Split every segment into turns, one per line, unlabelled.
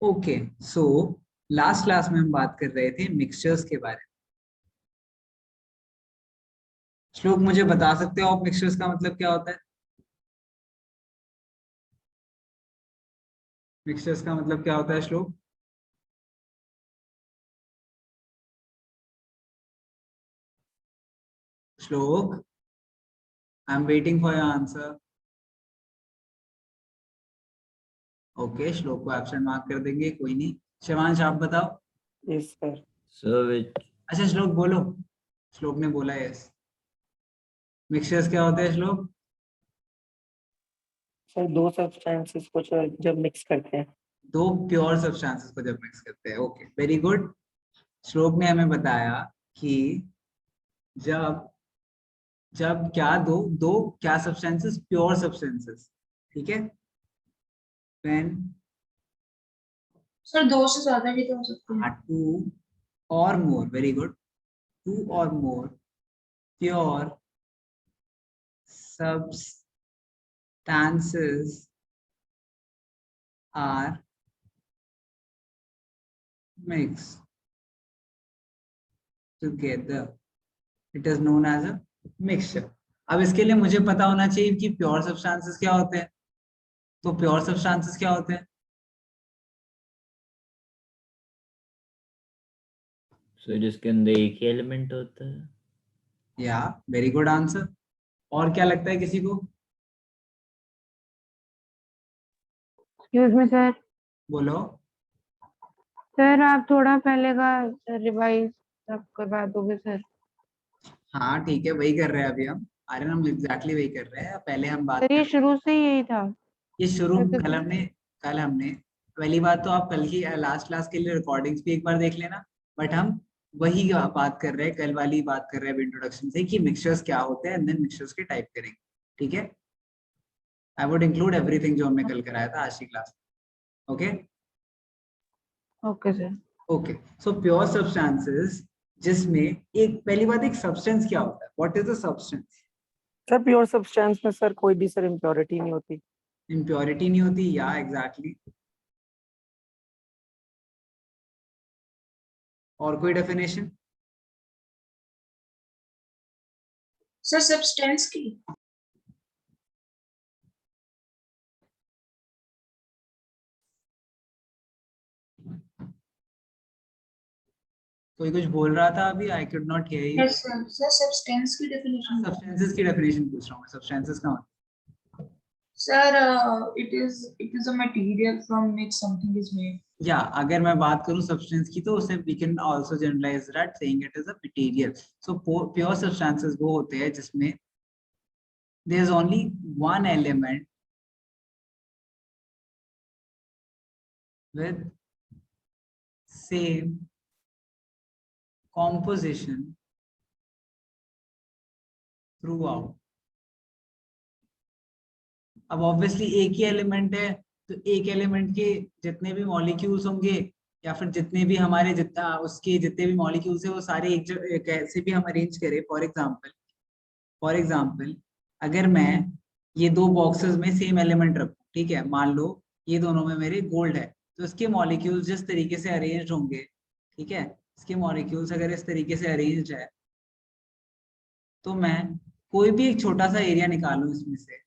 Okay, so last class में हम बात कर रहे थे मिक्सचर्स के बारे में। श्लोक, मुझे बता सकते हो आप मिक्सचर्स का मतलब क्या होता है? मिक्सचर्स का मतलब क्या होता है श्लोक? श्लोक, I am waiting for your answer. Okay, श्लोक को एब्सेंट मार्क कर देंगे, कोई नहीं। शिवांश, आप बताओ।
Yes sir.
सर
अच्छा श्लोक बोलो। श्लोक ने बोला यस। मिक्सचर्स क्या होते हैं श्लोक?
सर दो सब्सटेंसेस को जब मिक्स करते हैं।
दो प्योर सब्सटेंसेस को जब मिक्स करते हैं। Okay, very good. श्लोक ने हमें बताया कि जब जब क्या दो दो क्या सब्सटेंसेस, प्योर सब्सटेंसेस, ठीक है। व्हेन
सर दो से ज्यादा भी तो हो सकते हैं।
टू और मोर, वेरी गुड, टू और मोर pure substances are mixed together, it is known as a mixture। अब इसके लिए मुझे पता होना चाहिए कि प्योर सब्सटेंसेस क्या होते हैं। तो प्योर सब्सटेंसेस क्या होते हैं?
सर जिसके अंदर एक ही एलिमेंट होता है।
या, वेरी गुड आंसर। और क्या लगता है किसी को?
Excuse me sir.
बोलो।
सर आप थोड़ा पहले का रिवाइज सब करवा दोगे सर?
हाँ ठीक है, वही कर रहे हैं अभी हम। अरे हम एग्जैक्टली वही कर रहे हैं। पहले हम बात
सर ये
कर,
शुरू से ही यही था।
ये शुरू
तो
कल हमने पहली बात तो आप कल की लास्ट क्लास के लिए रिकॉर्डिंग्स भी एक बार देख लेना। बट हम वही बात कर रहे हैं, कल वाली बात कर रहे हैं इंट्रोडक्शन से कि मिक्सचर्स क्या होते हैं एंड देन मिक्सचर्स के टाइप करेंगे। ठीक है, आई वुड इंक्लूड एवरीथिंग जो हमने कल कराया था आज की class. Okay
okay sir.
Okay, सो प्योर सब्सटेंसेस, जिसमें एक पहली बात, एक सब्सटेंस क्या होता है? What is a substance?
Sir pure substance में सर कोई भी सर इम्प्योरिटी नहीं होती।
इम्प्योरिटी नहीं होती, या एग्जैक्टली। और कोई डेफिनेशन?
सर सब्सटेंस की
कोई कुछ बोल रहा था अभी, I could not here you.
Yes sir. Sir substance की डेफिनेशन
सब्सटेंसेस की डेफिनेशन पूछ रहा हूँ मैं। सब्सटेंसेस का मतलब,
sir it is a material from which something is made।
या अगर मैं बात करूं सब्सटेंस की, तो उसे we can also generalize that saying it is a material. So pure substances वो होते हैं जिसमें there is only one element with same composition throughout। अब ऑब्वियसली एक ही एलिमेंट है, तो एक एलिमेंट के जितने भी मॉलिक्यूल्स होंगे, या फिर जितने भी हमारे जितना उसके जितने भी मॉलिक्यूल्स है, वो सारे एक कैसे भी हम अरेंज करें। फॉर एग्जाम्पल अगर मैं ये दो बॉक्सेस में सेम एलिमेंट रखूं, ठीक है, मान लो ये दोनों में मेरे गोल्ड है, तो इसके मॉलिक्यूल्स जिस तरीके से अरेंज होंगे, ठीक है, इसके मॉलिक्यूल्स अगर इस तरीके से अरेंज है, तो मैं कोई भी एक छोटा सा एरिया निकालूं, इसमें से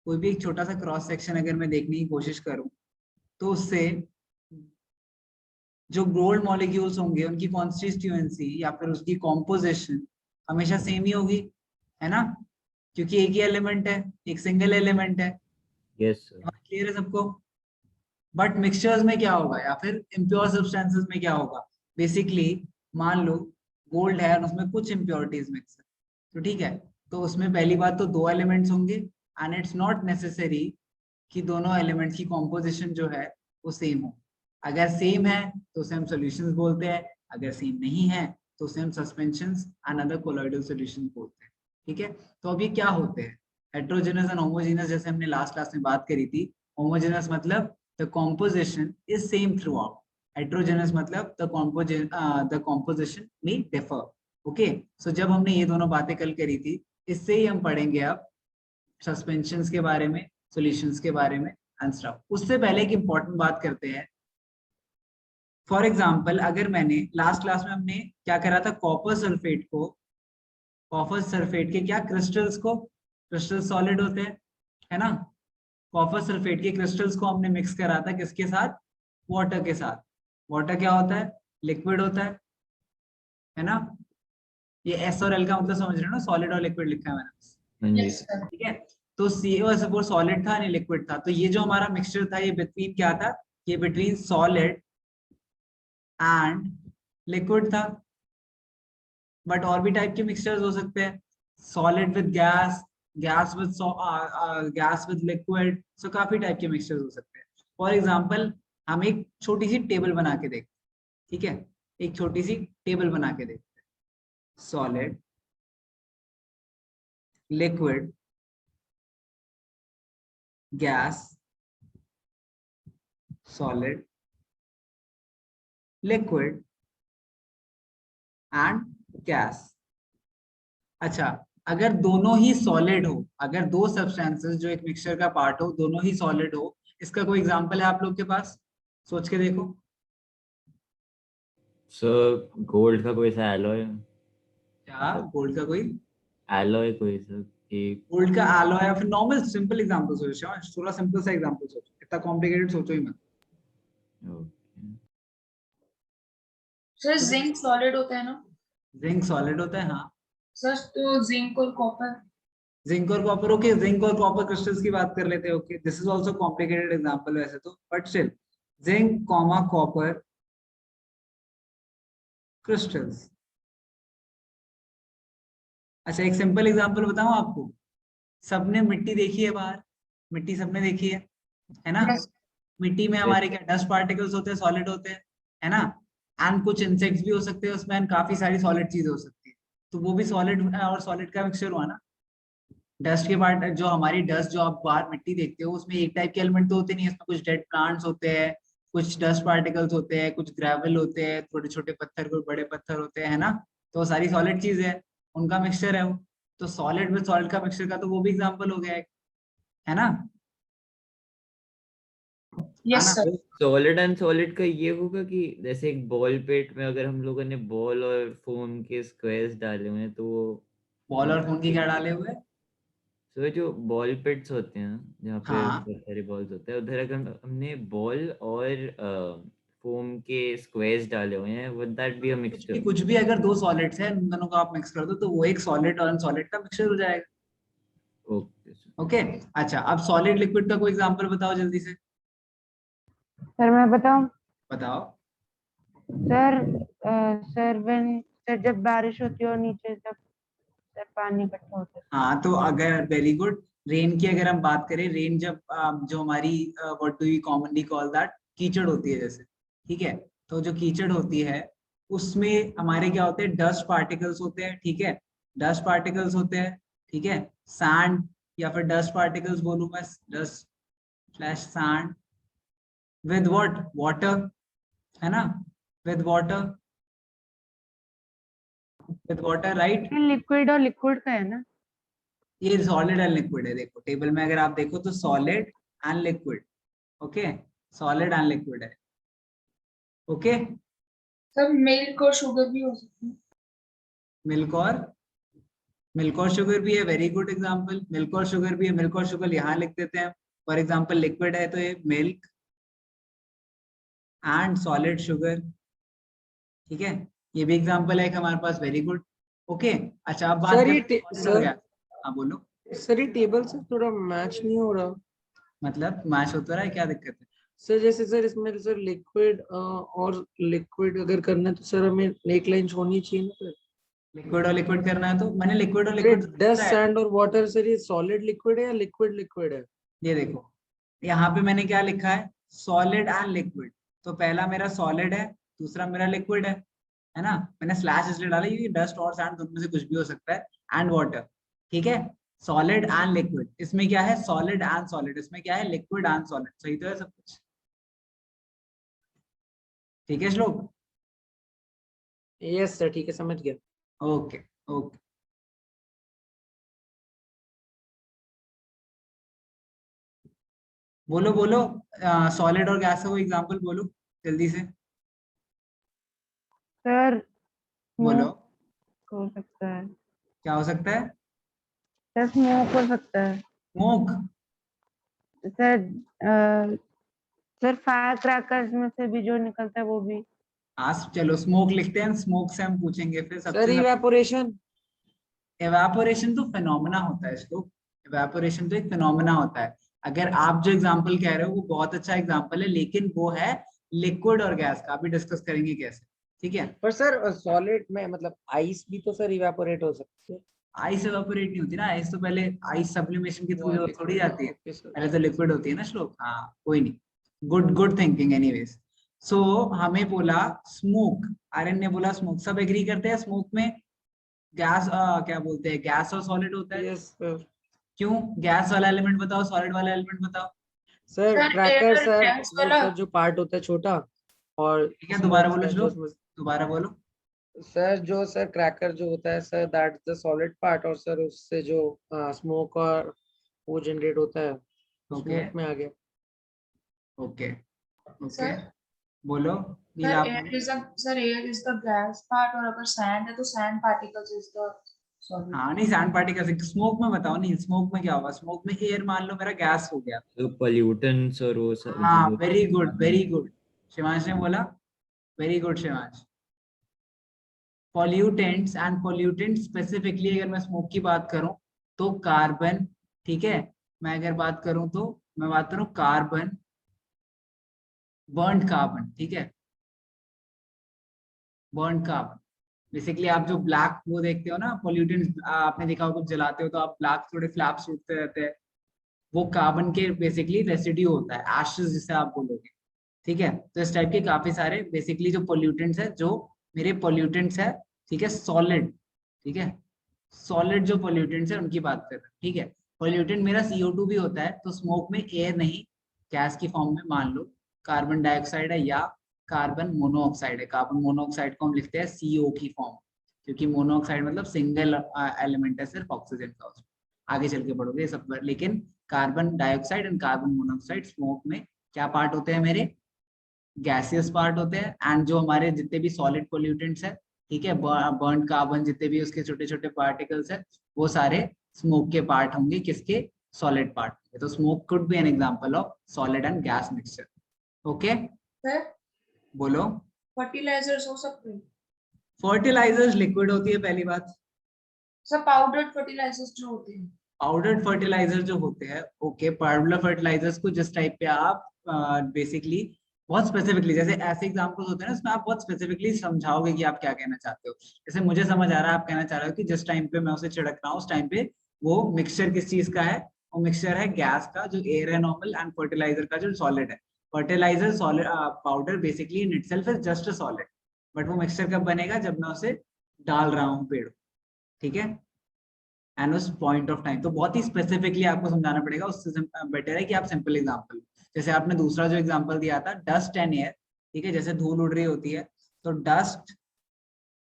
कोई भी एक छोटा सा क्रॉस सेक्शन अगर मैं देखने की कोशिश करूं, तो उससे जो गोल्ड मॉलिक्यूल्स होंगे उनकी कॉन्स्टिट्यूएंसी या फिर उसकी कॉम्पोजिशन हमेशा सेम ही होगी, है ना? क्योंकि एक ही एलिमेंट है, एक सिंगल एलिमेंट है।
Yes sir.
क्लियर है सबको? बट मिक्सचर्स में क्या होगा, या फिर इम्प्योर सब्सटेंसेस में क्या होगा? बेसिकली मान लो गोल्ड है और उसमें कुछ इम्प्योरिटीज मिक्स है, तो ठीक है, तो उसमें पहली बात तो दो एलिमेंट्स होंगे, एंड इट्स नॉट नेसेसरी कि दोनों एलिमेंट्स की कॉम्पोजिशन जो है वो सेम हो। अगर सेम है तो उसे हम सॉल्यूशंस बोलते हैं, अगर सेम नहीं है तो उसे हम suspensions and other colloidal solutions बोलते हैं। ठीक है, तो अब ये क्या होते हैं? हेट्रोजेनस एंड होमोजेनस, जैसे हमने लास्ट क्लास में बात करी थी। होमोजेनस मतलब the composition is same through. Heterogeneous मतलब the composition may differ। Okay, so जब हमने ये दोनों बातें कल करी थी, इससे ही हम पढ़ेंगे अब सस्पेंशंस के बारे में, सॉल्यूशंस के बारे में एंड स्टफ। उससे पहले एक इंपॉर्टेंट बात करते हैं फॉर एग्जाम्पल अगर मैंने लास्ट क्लास में हमने क्या करा था, कॉपर सल्फेट के क्या क्रिस्टल्स को, क्रिस्टल सॉलिड होते हैं है ना, कॉपर सल्फेट के क्रिस्टल्स को हमने मिक्स करा था किसके साथ, वाटर के साथ। वाटर क्या होता है, लिक्विड होता है ना। ये एस और एल का मतलब समझ रहे हो ना, सॉलिड और लिक्विड लिखा है मैंने,
हाँ जी
Yes, sir.
ठीक है। तो CaO सॉलिड था नहीं लिक्विड था, तो ये जो हमारा मिक्सचर था ये बिटवीन क्या था, ये बिटवीन सॉलिड एंड लिक्विड था। बट और भी टाइप के मिक्सचर्स हो सकते हैं, solid with gas, gas with liquid, so काफी टाइप के मिक्सचर्स हो सकते हैं। फॉर एग्जांपल हम एक छोटी सी टेबल बना के देखते हैं, ठीक है, एक छोटी सी टेबल बना के देखते हैं, solid, liquid, gas, solid, liquid and gas. अच्छा, अगर दोनों ही सॉलिड हो, अगर दो सब्सटेंसेस जो एक मिक्सचर का पार्ट हो दोनों ही सॉलिड हो, इसका कोई एग्जांपल है आप लोग के पास, सोच के देखो।
सर गोल्ड का कोई सा एलॉय,
क्या गोल्ड का कोई,
एलॉय कोई सा कि
गोल्ड का एलॉय या फिर नॉर्मल सिंपल एग्जांपल सोचो, थोड़ा सिंपल सा एग्जांपल सोचो, इतना कॉम्प्लिकेटेड सोचो ही मत।
ओके
सर जिंक सॉलिड होता है ना
जिंक सॉलिड होता है, हाँ।
सर, तो जिंक और कॉपर।
जिंक और कॉपर, ओके, जिंक और कॉपर क्रिस्टल्स की बात कर लेते हैं, okay, this is also complicated example वैसे तो, but still zinc comma copper crystals. अच्छा, एक सिंपल एग्जांपल बताऊं आपको, सबने मिट्टी देखी है बाहर, मिट्टी सबने देखी है ना।
Yes.
मिट्टी में हमारे क्या डस्ट पार्टिकल्स होते हैं, सॉलिड होते हैं, है ना। एंड कुछ इंसेक्ट्स भी हो सकते हैं उसमें, and काफी सारी सॉलिड चीजें हो सकती है, तो वो भी सॉलिड और सॉलिड का मिक्सचर हुआ ना। डस्ट के पार्ट, जो हमारी डस्ट जो आप बाहर मिट्टी देखते हो उसमें एक टाइप के एलिमेंट तो होते नहीं है, उसमें कुछ डेड प्लांट्स होते हैं, कुछ डस्ट पार्टिकल्स होते हैं, कुछ ग्रेवल होते हैं, छोटे छोटे पत्थर, कुछ बड़े पत्थर होते हैं, है ना। तो वो सारी सॉलिड चीज है, उनका मिक्सचर है वो। तो सॉलिड विद सॉलिड का मिक्सचर का तो वो भी एग्जाम्पल हो गया है ना, है
Yes,
ना।
sir.
सॉलिड एंड सॉलिड का ये होगा कि जैसे एक बॉल पेट में अगर हम लोगों ने बॉल और फोम के स्क्वायर्स डाले हुए हैं तो
बॉल और फोन की क्या डाले हुए,
तो जो बॉल पिट्स होते हैं जहाँ पे
हाँ,
बहुत सारे बॉल्स होते हैं उधर अगर हमने बॉल और फोम के स्क्वायर्स डाले हुए हैं would that be a mixture?
कुछ भी अगर दो सॉलिड्स हैं उन दोनों को आप मिक्स कर दो तो वो एक सॉलिड और अनसॉलिड का मिक्सचर हो जाएगा।
ओके
ओके, अच्छा, अब सॉलिड लिक्विड का कोई एग्जांपल बताओ जल्दी से,
सर मैं बताऊं?
बताओ।
सर सर जब बारिश होती है और नीचे जब सर पानी इकट्ठा होता है।
हाँ, तो अगर वेरी गुड, रेन की अगर हम बात करें, रेन जब जो हमारी what do we commonly call that, कीचड़ होती है जैसे, ठीक है। तो जो कीचड़ होती है उसमें हमारे क्या होते हैं, डस्ट पार्टिकल्स होते हैं, ठीक है, डस्ट पार्टिकल्स होते हैं, ठीक है, सैंड या फिर डस्ट पार्टिकल्स बोलूं मैं, dust slash sand with what, water, है ना, with water, with water, right.
Liquid और लिक्विड का है ना।
ये सॉलिड एंड लिक्विड है, देखो टेबल में अगर आप देखो तो solid and liquid, okay, solid and liquid है, ओके।
सर मिल्क और शुगर भी हो सकती है।
मिल्क और शुगर भी है, वेरी गुड एग्जांपल, मिल्क और शुगर भी है, मिल्क और शुगर यहाँ लिख देते हैं। फॉर एग्जांपल लिक्विड है तो ये मिल्क एंड सॉलिड शुगर, ठीक है, ये भी एग्जांपल है एक हमारे पास, वेरी गुड, ओके। अच्छा, अब बात
सर ये
करते हैं solid और
सर
gas। हाँ बोलो,
सर ये टेबल से थोड़ा मैच नहीं हो रहा।
मतलब मैच होता रहा है, क्या दिक्कत है।
सर जैसे सर इसमें सर लिक्विड और लिक्विड अगर करना है तो सर हमें एक लाइन छोड़नी चाहिए ना सर।
लिक्विड और लिक्विड करना है तो मैंने लिक्विड और
अरे
लिक्विड
डस्ट सैंड और वाटर सर ये सॉलिड लिक्विड है या लिक्विड लिक्विड है?
ये देखो, यहाँ पे मैंने क्या लिखा है, सॉलिड एंड लिक्विड, तो पहला मेरा सॉलिड है, दूसरा मेरा लिक्विड है ना। मैंने स्लैश इसलिए डाला क्योंकि डस्ट और सैंड दोनों में से कुछ भी हो सकता है, एंड वाटर, ठीक है। सॉलिड एंड लिक्विड, इसमें क्या है, सॉलिड एंड सॉलिड, इसमें क्या है, लिक्विड एंड सॉलिड, सही तो है सब कुछ, ठीक है श्लोक,
यस सर ठीक है समझ गया।
Okay, okay. बोलो बोलो, सॉलिड और गैस का कोई एग्जांपल बोलो जल्दी से।
सर
बोलो
स्मोक हो सकता है।
क्या हो सकता है?
सर स्मोक हो सकता है।
Smoke?
Sir sir fire crackers में से भी जो निकलता है वो भी।
आज चलो स्मोक लिखते हैं, स्मोक से हम पूछेंगे फिर
सर
सबसे।
इवेपोरेशन।
एवापोरेशन तो फिनोमेना होता है इसको, एवापोरेशन तो एक फिनोमेना होता है। अगर आप जो एग्जांपल कह रहे हो वो बहुत अच्छा एग्जांपल है, लेकिन वो है लिक्विड और गैस का, अभी डिस्कस करेंगे कैसे। ठीक है,
पर सर सॉलिड में मतलब आइस भी तो सर इवेपोरेट हो सकती है।
आइस एवापोरेट नहीं होती ना, आइस तो पहले आइस सब्लिमेशन के थ्रू थोड़ी जाती है,
ओके सर।
पहले तो लिक्विड होती है ना श्लोक। हाँ कोई नहीं, गुड गुड थिंकिंग एनीवेज। सो हमें बोला स्मोक, आर्यन ने बोला स्मोक, सब एग्री करते हैं स्मोक में गैस क्या बोलते हैं, गैस और सॉलिड होता है।
Yes sir.
क्यों? गैस वाला एलिमेंट बताओ, सॉलिड वाला एलिमेंट बताओ।
Sir
sir
cracker
air
sir
gas
वो
वाला।
सर जो पार्ट होता है छोटा, और
ठीक है, दोबारा
स्मोक
बोलो
सर
श्लोक,
जो
दोबारा बोलो।
सर जो सर क्रैकर जो होता है sir that the solid part, और सर उससे जो स्मोक और वो जनरेट होता है वो
ओके
स्मोक में आ गया।
ओके ओके,
सर
बोलो
सर
नीला, आप
एयर
बोलो।
Is sir air is the gas part, और अगर सैंड है तो sand particles is the solid.
हाँ नहीं, सैंड पार्टिकल, स्मोक में बताओ, नहीं स्मोक में क्या होगा, स्मोक में एयर मान लो मेरा गैस हो गया।
तो पॉल्यूटेंट्स और वो सब
हाँ
जो
very good very good, Shivansh ने बोला, very good Shivansh. Pollutants and pollutant specifically अगर मैं स्मोक की बात करूं तो कार्बन, ठीक है, मैं अगर बात करूं तो मैं बात करूं कार्बन, बर्न्ड कार्बन, ठीक है, बर्न्ड कार्बन। बेसिकली आप जो ब्लैक वो देखते हो ना पॉल्यूटेंट्स, आपने देखा होगा कुछ जलाते हो तो आप ब्लैक थोड़े फ्लैप्स उठते रहते हैं, वो कार्बन के बेसिकली रेसिड्यू होता है, एशेस जिसे आप बोलोगे। ठीक है, तो इस टाइप के काफी सारे बेसिकली जो पोल्यूटेंट्स है, जो मेरे पोल्यूटेंट्स है, ठीक है, सॉलिड, ठीक है, सॉलिड जो पोल्यूटेंट्स है उनकी बात कर रहे हैं। ठीक है, पोल्यूटेंट मेरा CO2 भी होता है, तो स्मोक में एयर नहीं, गैस की फॉर्म में मान लो कार्बन डाइऑक्साइड है या कार्बन मोनोऑक्साइड है। कार्बन मोनोऑक्साइड को हम लिखते हैं CO की फॉर्म, क्योंकि मोनोऑक्साइड मतलब सिंगल एलिमेंट है सिर्फ ऑक्सीजन का उसमें। आगे चल के बढ़ोगे सब, लेकिन carbon dioxide and carbon monoxide smoke में क्या पार्ट होते हैं मेरे, गैसियस पार्ट होते हैं। एंड जो हमारे जितने भी सॉलिड पोल्यूटेंट्स है, ठीक है, बर्न कार्बन जितने भी उसके छोटे छोटे पार्टिकल्स है, वो सारे स्मोक के पार्ट होंगे, किसके, सॉलिड पार्ट। तो smoke could be an example of solid and gas mixture. Okay,
sir
बोलो।
फर्टिलाइजर्स हो सकते हैं।
फर्टिलाइजर्स लिक्विड होती है पहली बात।
सर पाउडर्ड फर्टिलाइजर्स जो होते हैं।
पाउडर्ड फर्टिलाइजर जो होते हैं, ओके, पाउडर फर्टिलाइजर्स को जिस टाइप पे आप बेसिकली बहुत स्पेसिफिकली, जैसे ऐसे एग्जांपल्स होते हैं ना उसमें आप बहुत स्पेसिफिकली समझाओगे कि आप क्या कहना चाहते हो। जैसे मुझे समझ आ रहा है आप कहना चाह रहे हो कि जिस टाइम पे मैं उसे छिड़क रहा हूँ उस टाइम पे वो मिक्सचर किस चीज का है, वो मिक्सचर है गैस का जो एयर है नॉर्मल, एंड फर्टिलाइजर का जो सॉलिड है। Fertilizer solid powder basically in itself is just a solid, but वो मिक्सचर कब बनेगा, जब मैं उसे डाल रहा हूँ पेड़, ठीक है, एंड उस पॉइंट ऑफ टाइम। तो बहुत ही स्पेसिफिकली आपको समझाना पड़ेगा, उससे बेटर है कि आप सिंपल एग्जांपल, जैसे आपने दूसरा जो एग्जांपल दिया था डस्ट एंड एयर, ठीक है, जैसे धूल उड़ रही होती है, तो dust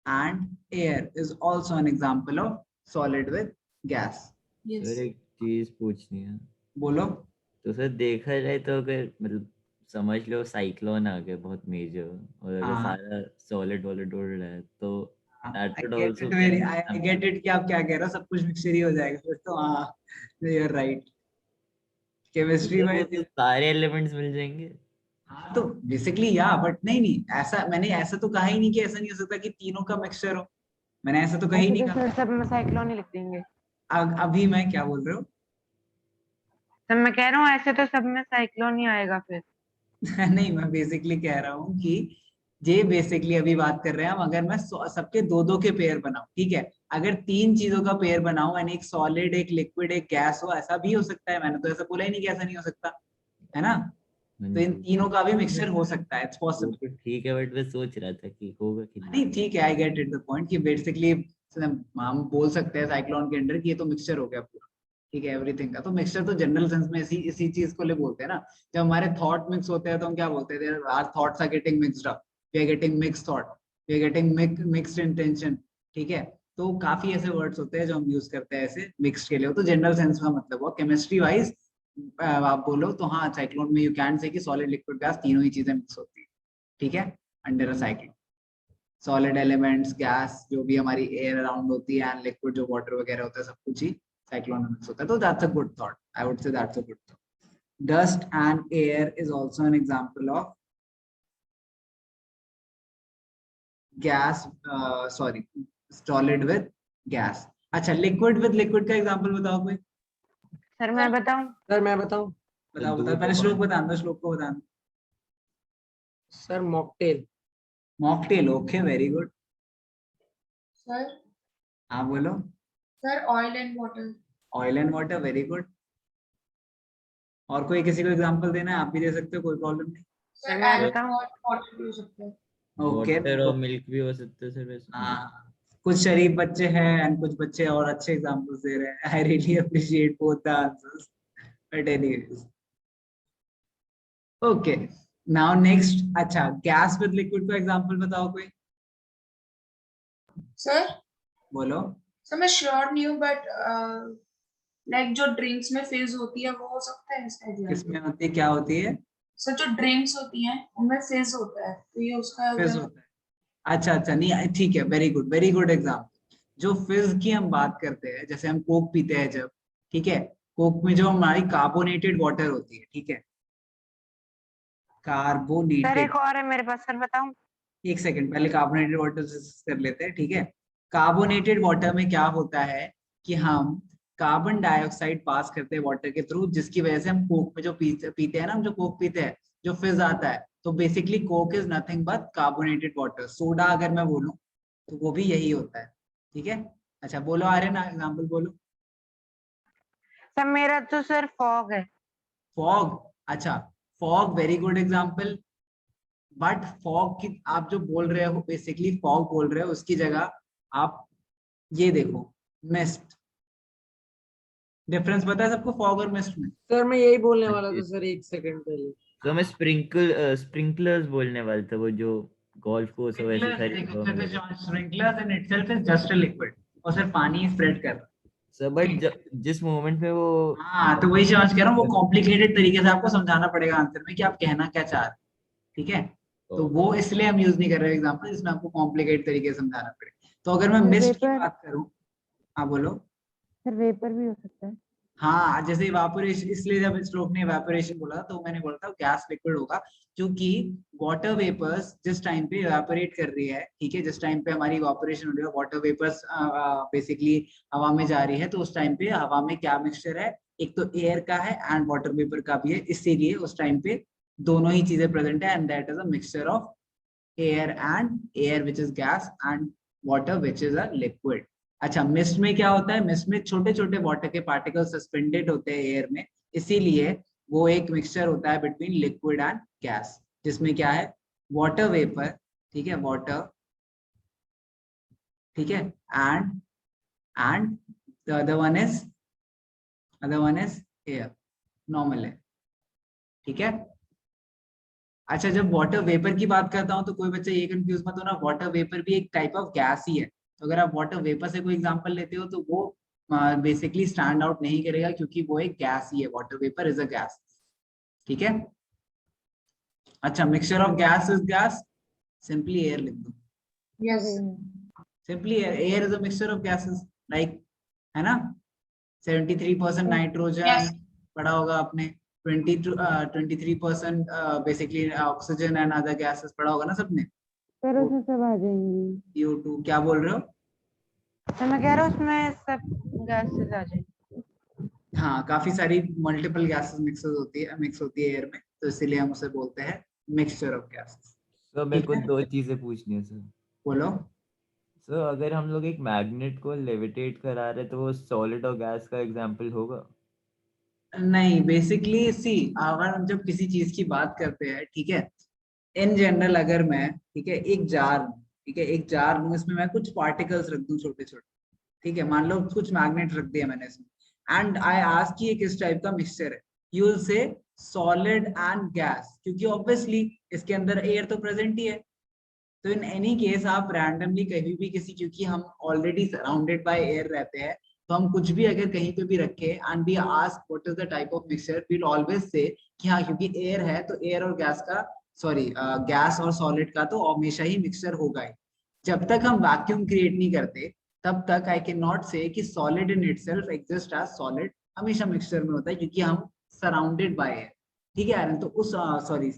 and air is also an example of solid with gas.
Sir एक चीज पूछनी है।
बोलो।
तो सर देखा जाए तो अगर मतलब समझ लो साइक्लोन आ गया बहुत मेजर, और अगर
हाँ
सारा सॉलिड वॉलिड उड़ रहा है तो that
I
would
get
also
it,
be an
very I
example.
Get it कि आप क्या कह रहे हो, सब कुछ मिक्सचर ही हो जाएगा फिर तो। हाँ यू आर राइट,
तो
केमिस्ट्री
सर वो
में।
तो सारे एलिमेंट्स मिल जाएंगे।
हाँ तो बेसिकली या, बट नहीं नहीं, ऐसा मैंने ऐसा तो कहा ही नहीं कि ऐसा नहीं हो सकता कि तीनों का मिक्सचर हो, मैंने ऐसा तो कहीं
ऐसे
नहीं
तो
कहा।
सर सब में साइक्लोन ही लिख देंगे।
अभी मैं क्या बोल रहे हो?
सर मैं कह रहा हूँ ऐसे तो सब में साइक्लोन ही आएगा फिर।
नहीं मैं बेसिकली कह रहा हूँ कि ये बेसिकली अभी बात कर रहे हैं हम, अगर मैं सबके दो दो के पेयर बनाऊं, ठीक है, अगर तीन चीजों का पेयर बनाऊं एंड एक सॉलिड एक लिक्विड एक गैस हो, ऐसा भी हो सकता है, मैंने तो ऐसा बोला ही नहीं कि ऐसा नहीं हो सकता, है ना।
हाँ
तो इन
जी।
तीनों का भी मिक्सचर हो सकता है, इट्स
वो
पॉसिबल।
तो ठीक है, बट मैं सोच रहा था कि होगा कि नहीं।
नहीं ठीक है, I get it the point कि बेसिकली हम बोल सकते हैं साइक्लोन के अंडर कि ये तो मिक्सचर हो गया पूरा, ठीक है, एवरीथिंग का। तो मिक्सचर तो जनरल सेंस में इसी चीज को ले बोलते हैं ना। जब हमारे थॉट मिक्स होते हैं तो हम क्या बोलते हैं, our thoughts are getting mixed up, we are getting mixed thought, we are getting mixed intention, ठीक है। तो काफी ऐसे वर्ड्स होते हैं जो हम यूज करते हैं ऐसे मिक्स्ड के लिए, तो जनरल सेंस का मतलब हुआ केमिस्ट्री वाइज आप बोलो तो हाँ, साइक्लोन में यू कैन से कि सॉलिड लिक्विड गैस तीनों ही चीजें मिक्स होती है, ठीक है, under a cyclone. Solid elements, gas जो भी हमारी एयर अराउंड होती है, एंड लिक्विड जो वाटर वगैरह होता है, सब कुछ ही साइक्लोन में मिक्स होता है. तो that's a good thought, I would say that's a good thought. Dust and air is also an example of gas, sorry, solid with gas. अच्छा, liquid with liquid का example बताओ कोई.
सर मैं बताऊं?
सर मैं बताऊं?
बताओ
दूध
बताओ, पहले
और
श्लोक
पानी।
बता दो, श्लोक को बता दो.
Sir mocktail.
Mocktail, okay, very good.
Sir,
हाँ बोलो.
sir, oil and water.
Oil and water, very good. और कोई किसी को एग्जांपल देना है, आप भी दे सकते हो, कोई प्रॉब्लम नहीं.
Sir,
मैं
and
बताऊं?
water भी हो सकता है.
ओके.
वाटर और मिल्क भी हो सकते हैं सर वैसे.
हाँ, कुछ शरीफ बच्चे हैं एंड कुछ बच्चे और अच्छे एग्जांपल्स दे रहे हैं. I really appreciate both the answers, but anyways. Okay, now next. अच्छा, गैस विद लिक्विड का एग्जांपल बताओ कोई.
Sir,
बोलो.
सर मैं श्योर नहीं हूँ बट लाइक जो ड्रिंक्स में फिज होती है वो हो सकता है इसका एग्जांपल.
किसमें होती है, क्या होती है?
सर जो ड्रिंक्स होती हैं उनमें फिज होता है तो ये उसका
फिज होता है. अच्छा अच्छा, नहीं ठीक है, वेरी गुड एग्जांपल. जो फिज की हम बात करते हैं, जैसे हम कोक पीते हैं जब, ठीक है, कोक में जो हमारी कार्बोनेटेड वाटर होती है, ठीक है,
सर
कार्बोनेटेड.
एक और है मेरे पास, सर बताऊं?
एक सेकंड, पहले कार्बोनेटेड वाटर कर लेते हैं, ठीक है. कार्बोनेटेड वाटर में क्या होता है कि हम कार्बन डाइऑक्साइड पास करते हैं वाटर के थ्रू, जिसकी वजह से हम कोक में जो पीते हैं ना, हम जो कोक पीते हैं, जो फिज आता है, तो basically Coke is nothing but carbonated water. Soda अगर मैं बोलूं तो वो भी यही होता है, ठीक है. अच्छा बोलो आर्यन, एग्जांपल बोलो.
सर मेरा तो सर फॉग है.
फॉग. अच्छा, fog, very good example. But fog की आप जो बोल रहे हो, बेसिकली फॉग बोल रहे हो, उसकी जगह आप ये देखो, मिस्ट. डिफरेंस पता है सबको फॉग और मिस्ट में?
सर मैं यही बोलने
हाँ
वाला
जी.
था सर, एक सेकंड पहले.
तो मैं स्प्रिंकलर्स बोलने वाला था, वो जो गोल्फ कोर्स और वैसे सारी जगहों में लगे.
Sprinkler in itself is just a liquid, और सिर्फ पानी स्प्रेड कर रहा है.
सर बट जिस मोमेंट में वो
हाँ, तो वही समझ कह रहा हूँ, वो कॉम्प्लिकेटेड तरीके से आपको समझाना पड़ेगा आंसर में कि आप कहना क्या चाह रहे हैं, ठीक है. तो वो इसलिए हम यूज नहीं कर रहे एग्जांपल जिसमें आपको कॉम्प्लिकेट तरीके से समझाना पड़े. तो अगर मैं
सर
मिस्ट की
वेपर,
बात करूं. हाँ बोलो.
सर वेपर भी हो सकता है.
हाँ, जैसे इवापोरेशन, इसलिए जब श्लोक ने इवापोरेशन बोला तो मैंने बोला था गैस लिक्विड होगा, क्योंकि वाटर वेपर्स जिस टाइम पे इवापोरेट कर रही है, ठीक है, जिस टाइम पे हमारी इवापोरेशन हो रही है, वाटर वेपर्स बेसिकली हवा में जा रही है, तो उस टाइम पे हवा में क्या मिक्सचर है, एक तो एयर का है एंड वाटर वेपर का भी है, इसीलिए उस टाइम पे दोनों ही चीजें प्रेजेंट है, and that is a mixture of air which is gas and water which is a liquid. अच्छा, मिस्ट में क्या होता है? मिस्ट में छोटे छोटे वाटर के पार्टिकल सस्पेंडेड होते हैं एयर में, इसीलिए वो एक मिक्सचर होता है बिटवीन लिक्विड एंड गैस, जिसमें क्या है, वाटर वेपर, ठीक है, वाटर, ठीक है, and the other one is air, normal है, ठीक है. अच्छा, जब वाटर वेपर की बात करता हूं तो कोई बच्चा ये कंफ्यूज मत होना, वाटर वेपर भी एक टाइप ऑफ गैस ही है. तो अगर आप वाटर वेपर से कोई एग्जांपल लेते हो तो वो बेसिकली स्टैंड आउट नहीं करेगा, क्योंकि वो एक गैस ही है. Water vapour is a gas, ठीक है. अच्छा, mixture of gas is gas, simply air लिख दो.
Yes
simply air is a mixture of gases, like, है ना. 73% नाइट्रोजन
Yes.
पढ़ा होगा आपने, 23% basically oxygen and other gases पढ़ा होगा ना सबने.
सर उसमें सब आ जाएंगी.
CO2, क्या बोल रहे हो?
सर मैं कह रहा हूँ उसमें सब गैसेस आ जाएंगी.
हाँ, काफी सारी मल्टीपल गैसेस मिक्स होती है एयर में, तो इसीलिए हम उसे बोलते हैं मिक्सचर ऑफ गैसेस.
सर मेरे को 2 चीजें पूछनी है सर.
बोलो.
सर अगर हम लोग एक मैग्नेट को लेविटेट करा रहे तो वो सॉलिड और गैस का एग्जांपल होगा?
नहीं, बेसिकली सी, अगर हम जब किसी चीज की बात करते हैं, ठीक है, इन जनरल अगर मैं, ठीक है, एक जार, ठीक है, एक जार लूं, इसमें मैं कुछ पार्टिकल्स रख दूं छोटे छोटे, ठीक है, मान लो कुछ मैग्नेट रख दिया मैंने इसमें, एंड आई आस्क कि ये किस टाइप का मिक्सचर है, you will say solid and gas, क्योंकि ऑब्वियसली इसके अंदर एयर तो प्रेजेंट ही है. तो इन एनी केस आप रैंडमली कहीं भी किसी, क्योंकि हम ऑलरेडी सराउंडेड बाय एयर रहते हैं, तो हम कुछ भी अगर कहीं पे भी रखे and we ask what is the type of mixture, we will always say कि हाँ, क्योंकि एयर है तो एयर और गैस का, सॉरी, गैस और सॉलिड का तो हमेशा ही मिक्सचर होगा ही. जब तक हम वैक्यूम क्रिएट नहीं करते तब तक आई कैन नॉट से कि solid in itself exist as solid, हमेशा मिक्सचर में होता है क्योंकि हम सराउंडेड बाय है। ठीक है आर्यन, तो उस सॉरी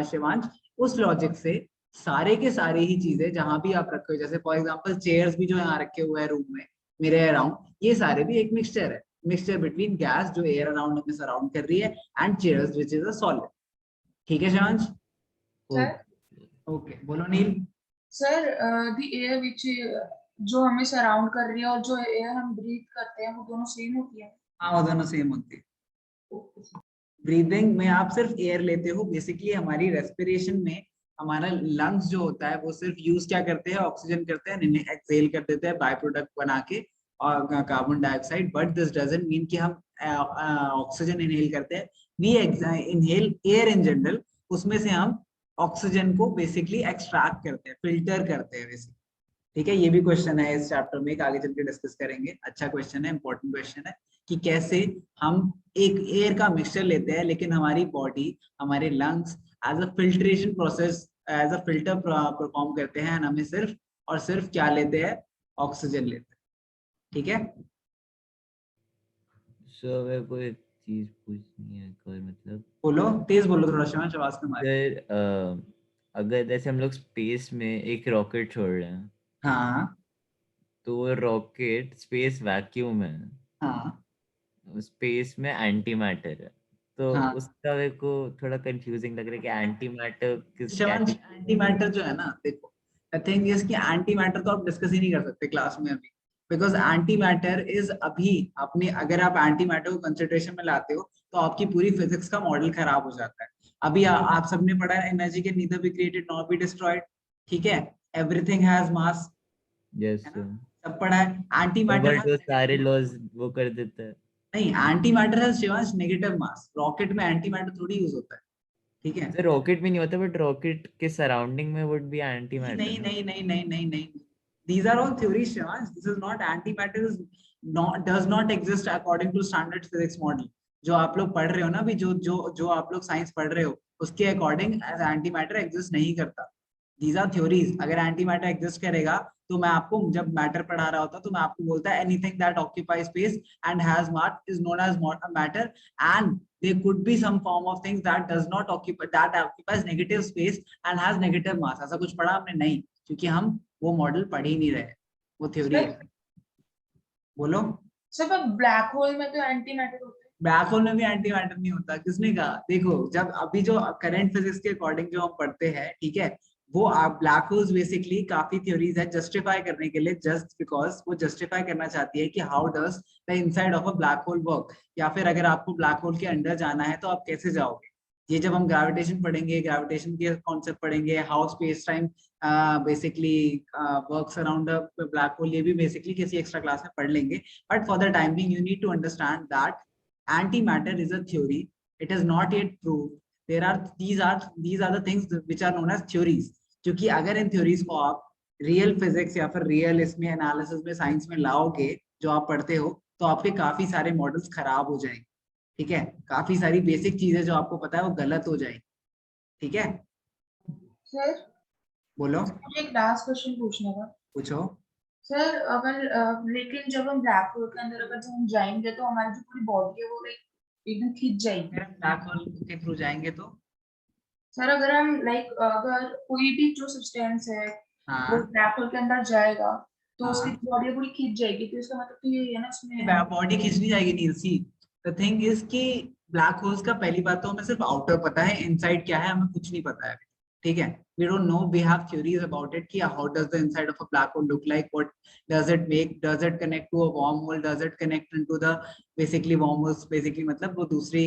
शिवांश, उस लॉजिक से सारे के सारे ही चीजें जहां भी आप रखे हो, जैसे फॉर एग्जांपल चेयर्स भी जो यहाँ रखे हुए हैं रूम में मेरे अराउंड, ये सारे भी एक मिक्सचर है, मिक्सचर बिटवीन गैस जो एयर अराउंड हमें सराउंड कर रही है and chairs which is a solid. ठीक है शिवांश?
सर
ओके बोलो नील।
सर द एयर विच जो हमें सराउंड कर रही है और जो एयर हम ब्रीथ करते हैं वो दोनों सेम होती है?
हाँ वो दोनों सेम होती है। ब्रीदिंग में आप सिर्फ एयर लेते हो, बेसिकली हमारी रेस्पिरेशन में हमारा लंग्स जो होता है वो सिर्फ यूज क्या करते हैं, ऑक्सीजन करते हैं, एक्सहेल कर देते हैं बाय प्रोडक्ट बना के और carbon dioxide, but this doesn't mean कि हम ऑक्सीजन इनहेल करते हैं। We inhale air in general, उसमें से हम ऑक्सीजन को बेसिकली एक्सट्रैक्ट करते हैं, फिल्टर करते हैं बेसिकली। ठीक है, ये भी क्वेश्चन है इस चैप्टर में, आगे चल के डिस्कस करेंगे। अच्छा क्वेश्चन है, इंपॉर्टेंट क्वेश्चन है कि कैसे हम एक एयर का मिक्सचर लेते हैं लेकिन हमारी बॉडी, हमारे lungs as a filtration process, as a filter perform करते हैं, हमें सिर्फ और सिर्फ क्या लेते हैं, ऑक्सीजन लेते हैं। ठीक है,
सो मेरे को एक चीज पूछनी है, और मतलब
बोलो तेज बोलो थोड़ा शिवांश, आवाज कम आ रही है।
अगर अगर जैसे हम लोग स्पेस में एक रॉकेट छोड़ रहे हैं,
हाँ
तो वो रॉकेट स्पेस वैक्यूम है,
हाँ
स्पेस में एंटी मैटर है, तो
हाँ
उसका मेरे को थोड़ा कंफ्यूजिंग लग रहा है कि एंटी मैटर किस
शिवांश,
कैटेगरी।
एंटी मैटर जो है ना, देखो द थिंग इज कि एंटी मैटर तो आप डिस्कस ही नहीं कर सकते क्लास में अभी, बिकॉज एंटी मैटर इज अभी अपने, अगर आप एंटी मैटर को कंसिडरेशन में लाते हो तो आपकी पूरी फिजिक्स का मॉडल खराब हो जाता है। अभी आप सबने पढ़ा है energy can neither be created nor be destroyed. ठीक है, एवरीथिंग हैज मास,
यस,
है ना, सब पढ़ा है। एंटी
तो
मैटर
बट वो सारे लॉज वो कर देता है।
नहीं, anti matter has Shivansh negative mass, rocket में एंटी मैटर थोड़ी यूज होता है। ठीक है,
तो रॉकेट में नहीं होता, बट रॉकेट के सराउंडिंग में वुड बी एंटी
नहीं
मैटर
नहीं
ना।
नहीं नहीं नहीं नहीं नहीं, these are all theories Shivansh, this is not, antimatter is not, does not exist according to standard physics model। जो आप लोग पढ़ रहे हो ना अभी, जो जो जो आप लोग साइंस पढ़ रहे हो उसके अकॉर्डिंग एंटी मैटर एग्जिस्ट नहीं करता। these are theories। अगर एंटी मैटर एग्जिस्ट करेगा तो मैं आपको जब मैटर पढ़ा रहा होता तो मैं आपको बोलता anything that occupy space and has mass is known as matter, and there could be some form of things that does not occupy, that occupies negative space and has negative mass। ऐसा कुछ पढ़ा आपने? नहीं, क्योंकि हम वो model पढ़ ही नहीं रहे, वो थ्योरी है। बोलो।
सर पर ब्लैक होल में तो एंटी मैटर होता है।
ब्लैक होल में भी एंटी मैटर नहीं होता, किसने कहा? देखो, जब अभी जो करंट फिजिक्स के अकॉर्डिंग जो हम पढ़ते हैं, ठीक है, वो ब्लैक होल्स बेसिकली काफी थ्योरीज है जस्टिफाई करने के लिए, जस्ट बिकॉज वो जस्टिफाई करना चाहती है कि how does the inside of a black whole work, या फिर अगर आपको ब्लैक होल के अंदर जाना है तो आप कैसे जाओगे। ये जब हम ग्रेविटेशन पढ़ेंगे, ग्रेविटेशन के कॉन्सेप्ट पढ़ेंगे, how space time basically works around a black hole, ये भी बेसिकली किसी एक्स्ट्रा क्लास में पढ़ लेंगे। But for the time being you need to understand that antimatter is a theory, it is not yet proved, there are these are the things which are known as theories। क्योंकि अगर इन theories को आप real physics या फिर real इसमें analysis में, science में लाओगे जो आप पढ़ते हो, तो आपके काफी सारे मॉडल्स खराब हो जाएंगे। ठीक है, काफी सारी बेसिक चीजें जो आपको पता है वो गलत हो जाएंगी। ठीक है,
सर
बोलो,
मुझे एक लास्ट क्वेश्चन पूछना था।
पूछो।
सर अगर लेकिन जब हम ब्लैक होल के अंदर अगर जब हम जाएंगे तो हमारी जो पूरी बॉडी है वो एकदम खिंच जाएगी।
अगर हम ब्लैक होल के थ्रू जाएंगे तो
सर अगर हम अगर कोई भी जो सब्सटेंस है वो
हाँ,
ब्लैक होल के अंदर जाएगा तो उसकी
हाँ,
बॉडी पूरी खिंच जाएगी, तो इसका मतलब तो ये है ना उसमें
बॉडी खींचनी जाएगी नील सी। द थिंग इज कि ब्लैक होल्स का पहली बात तो हमें सिर्फ आउटर पता है, इनसाइड क्या है हमें कुछ नहीं पता है। ठीक है, we don't know, we have theories about it कि how does the inside of a black hole look like, what does it make, does it connect to a wormhole, does it connect into the basically wormholes, basically मतलब वो दूसरे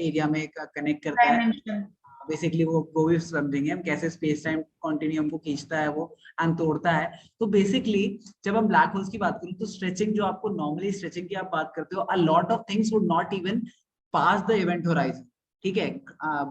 area में connect करता है,
dimension.
Basically वो भी समझेंगे हम कैसे स्पेस टाइम कंटिन्यूम को खींचता है वो एंड तोड़ता है। तो बेसिकली जब हम ब्लैक होल्स की बात करें तो स्ट्रेचिंग, जो आपको नॉर्मली स्ट्रेचिंग की आप बात करते हो, a lot of things would not even pass the event horizon. ठीक है,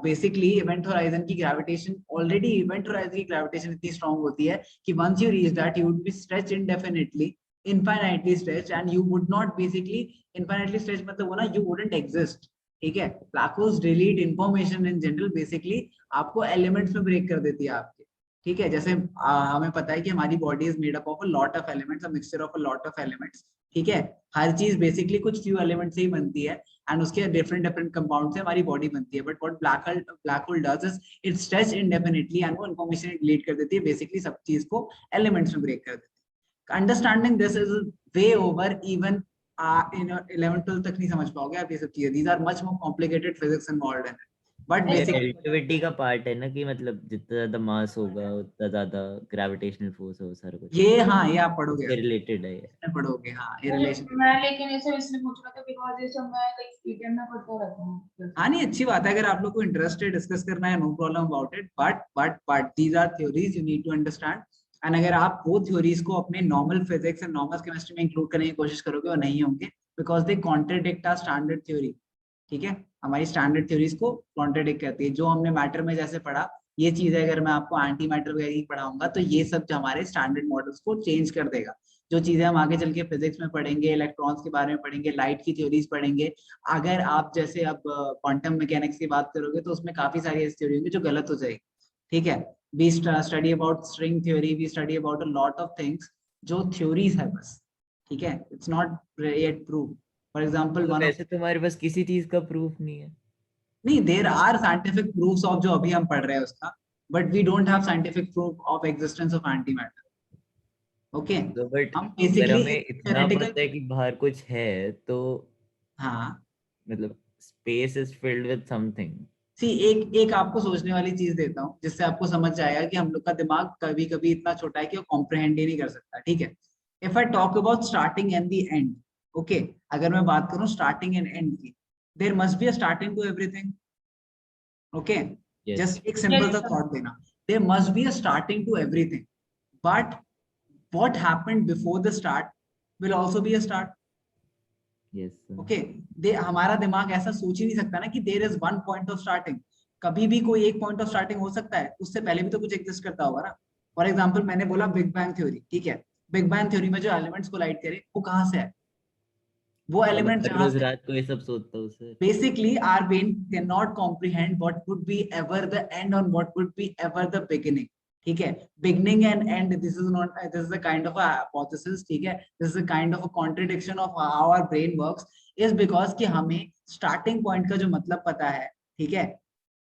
बेसिकली इवेंट होराइजन की ग्रेविटेशन, ऑलरेडी इवेंट होराइजन की ग्रेविटेशन इतनी स्ट्रांग होती है कि once you reach that you would be stretch indefinitely, infinitely stretched, and you would not basically, infinitely stretched मतलब वो ना, you wouldn't exist। ठीक है, black holes delete information in general, basically आपको एलिमेंट्स में ब्रेक कर देती है आपके। ठीक है, जैसे हमें पता है कि हमारी body is made up of a lot of elements, a mixture of a lot of elements, ठीक है। हर चीज बेसिकली कुछ फ्यू एलिमेंट से ही बनती है एंड उसके डिफरेंट डिफरेंट कंपाउंड से हमारी बॉडी बनती है। But what black hole does is it stretch इंडेफिनिटली and वो इन्फॉर्मेशन डिलीट कर देती है, बेसिकली सब चीज को एलिमेंट्स में ब्रेक कर देती है। Understanding this is way over even in 11th 12th तक नहीं समझ पाओगे आप ये सब चीजें। These are much more complicated physics involved in, but
ये
बेसिकली
रिलेटिविटी का पार्ट है ना, कि मतलब जितना ज्यादा मास होगा उतना ज्यादा ग्रेविटेशनल फोर्स हो, सारा कुछ
ये, हाँ ये आप पढ़ोगे,
उससे रिलेटेड है ये।
इसमें पढ़ोगे, हाँ ये
सर
रिलेशन।
मैं लेकिन ये सब इसलिए पूछ रहा था बिकॉज ये सब मैं लाइक ईटीएम में पढ़ता रहता हूँ।
हाँ नहीं, अच्छी बात है, अगर आप लोग को इंटरेस्ट है डिस्कस करना है, no problem about it, but these are theories you need to understand. And अगर आप वो थ्योरीज को अपने normal physics and normal chemistry में इंक्लूड करने की कोशिश करोगे वो नहीं होंगे, because they contradict our standard theory, ठीक है। हमारी स्टैंडर्ड थ्योरीज को कॉन्ट्रडिक्ट करती है। जो हमने मैटर में जैसे पढ़ा, ये चीज अगर मैं आपको एंटी मैटर वगैरह की पढ़ाऊंगा तो ये सब जो हमारे स्टैंडर्ड मॉडल्स को चेंज कर देगा। जो चीजें हम आगे चल के फिजिक्स में पढ़ेंगे, इलेक्ट्रॉन्स के बारे में पढ़ेंगे, लाइट की थ्योरीज पढ़ेंगे, अगर आप जैसे अब क्वांटम मैकेनिक्स की बात करोगे तो उसमें काफी सारी ऐसी थ्योरी होंगी जो गलत हो जाएगी, ठीक है। We study about string theory, we study about a lot of things जो थ्योरीज है बस, ठीक है, it's not yet prove. For example
तो
वन
वैसे तुम्हारे पास किसी चीज का प्रूफ नहीं है?
नहीं, there are scientific proofs of जो अभी हम पढ़ रहे हैं उसका, but we don't have scientific proof of existence of anti matter, okay.
तो बट
हम
अगर
बेसिकली
हमें
एक
इतना
theoretical,
पता है कि बाहर कुछ है, तो
हाँ
मतलब space is filled with something.
सी एक एक आपको सोचने वाली चीज देता हूँ जिससे आपको समझ जाएगा कि हम लोग का दिमाग कभी कभी इतना छोटा है कि वो कॉम्प्रहेंड ही नहीं कर सकता, ठीक है। If I talk about starting and the end, okay, अगर मैं बात करूं स्टार्टिंग एंड एंड की, there must be a starting to everything, okay.
Yes
just एक सिंपल
Yes,
सा
sir.
थॉट देना, there must be a starting to everything, but what happened before the start will also be a start,
yes
okay. दे हमारा दिमाग ऐसा सोच ही नहीं सकता ना कि there is one point of starting. कभी भी कोई एक पॉइंट ऑफ स्टार्टिंग हो सकता है, उससे पहले भी तो कुछ एग्जिस्ट करता होगा ना। फॉर एग्जांपल मैंने बोला बिग बैंग थ्योरी, ठीक है। बिग बैंग थ्योरी में जो एलिमेंट्स कोलाइड करे वो कहाँ से है, वो
तो मैं
एलिमेंट
हर
जहां
रोज
से,
रात को ये सब सोचता हूँ sir.
basically our brain cannot comprehend what would be ever the end or what would be ever the beginning, ठीक है। beginning and end, this is not, this is a kind of a hypothesis, ठीक है। this is a kind of a contradiction of how our brain works, is because कि हमें starting point का जो मतलब पता है, ठीक है।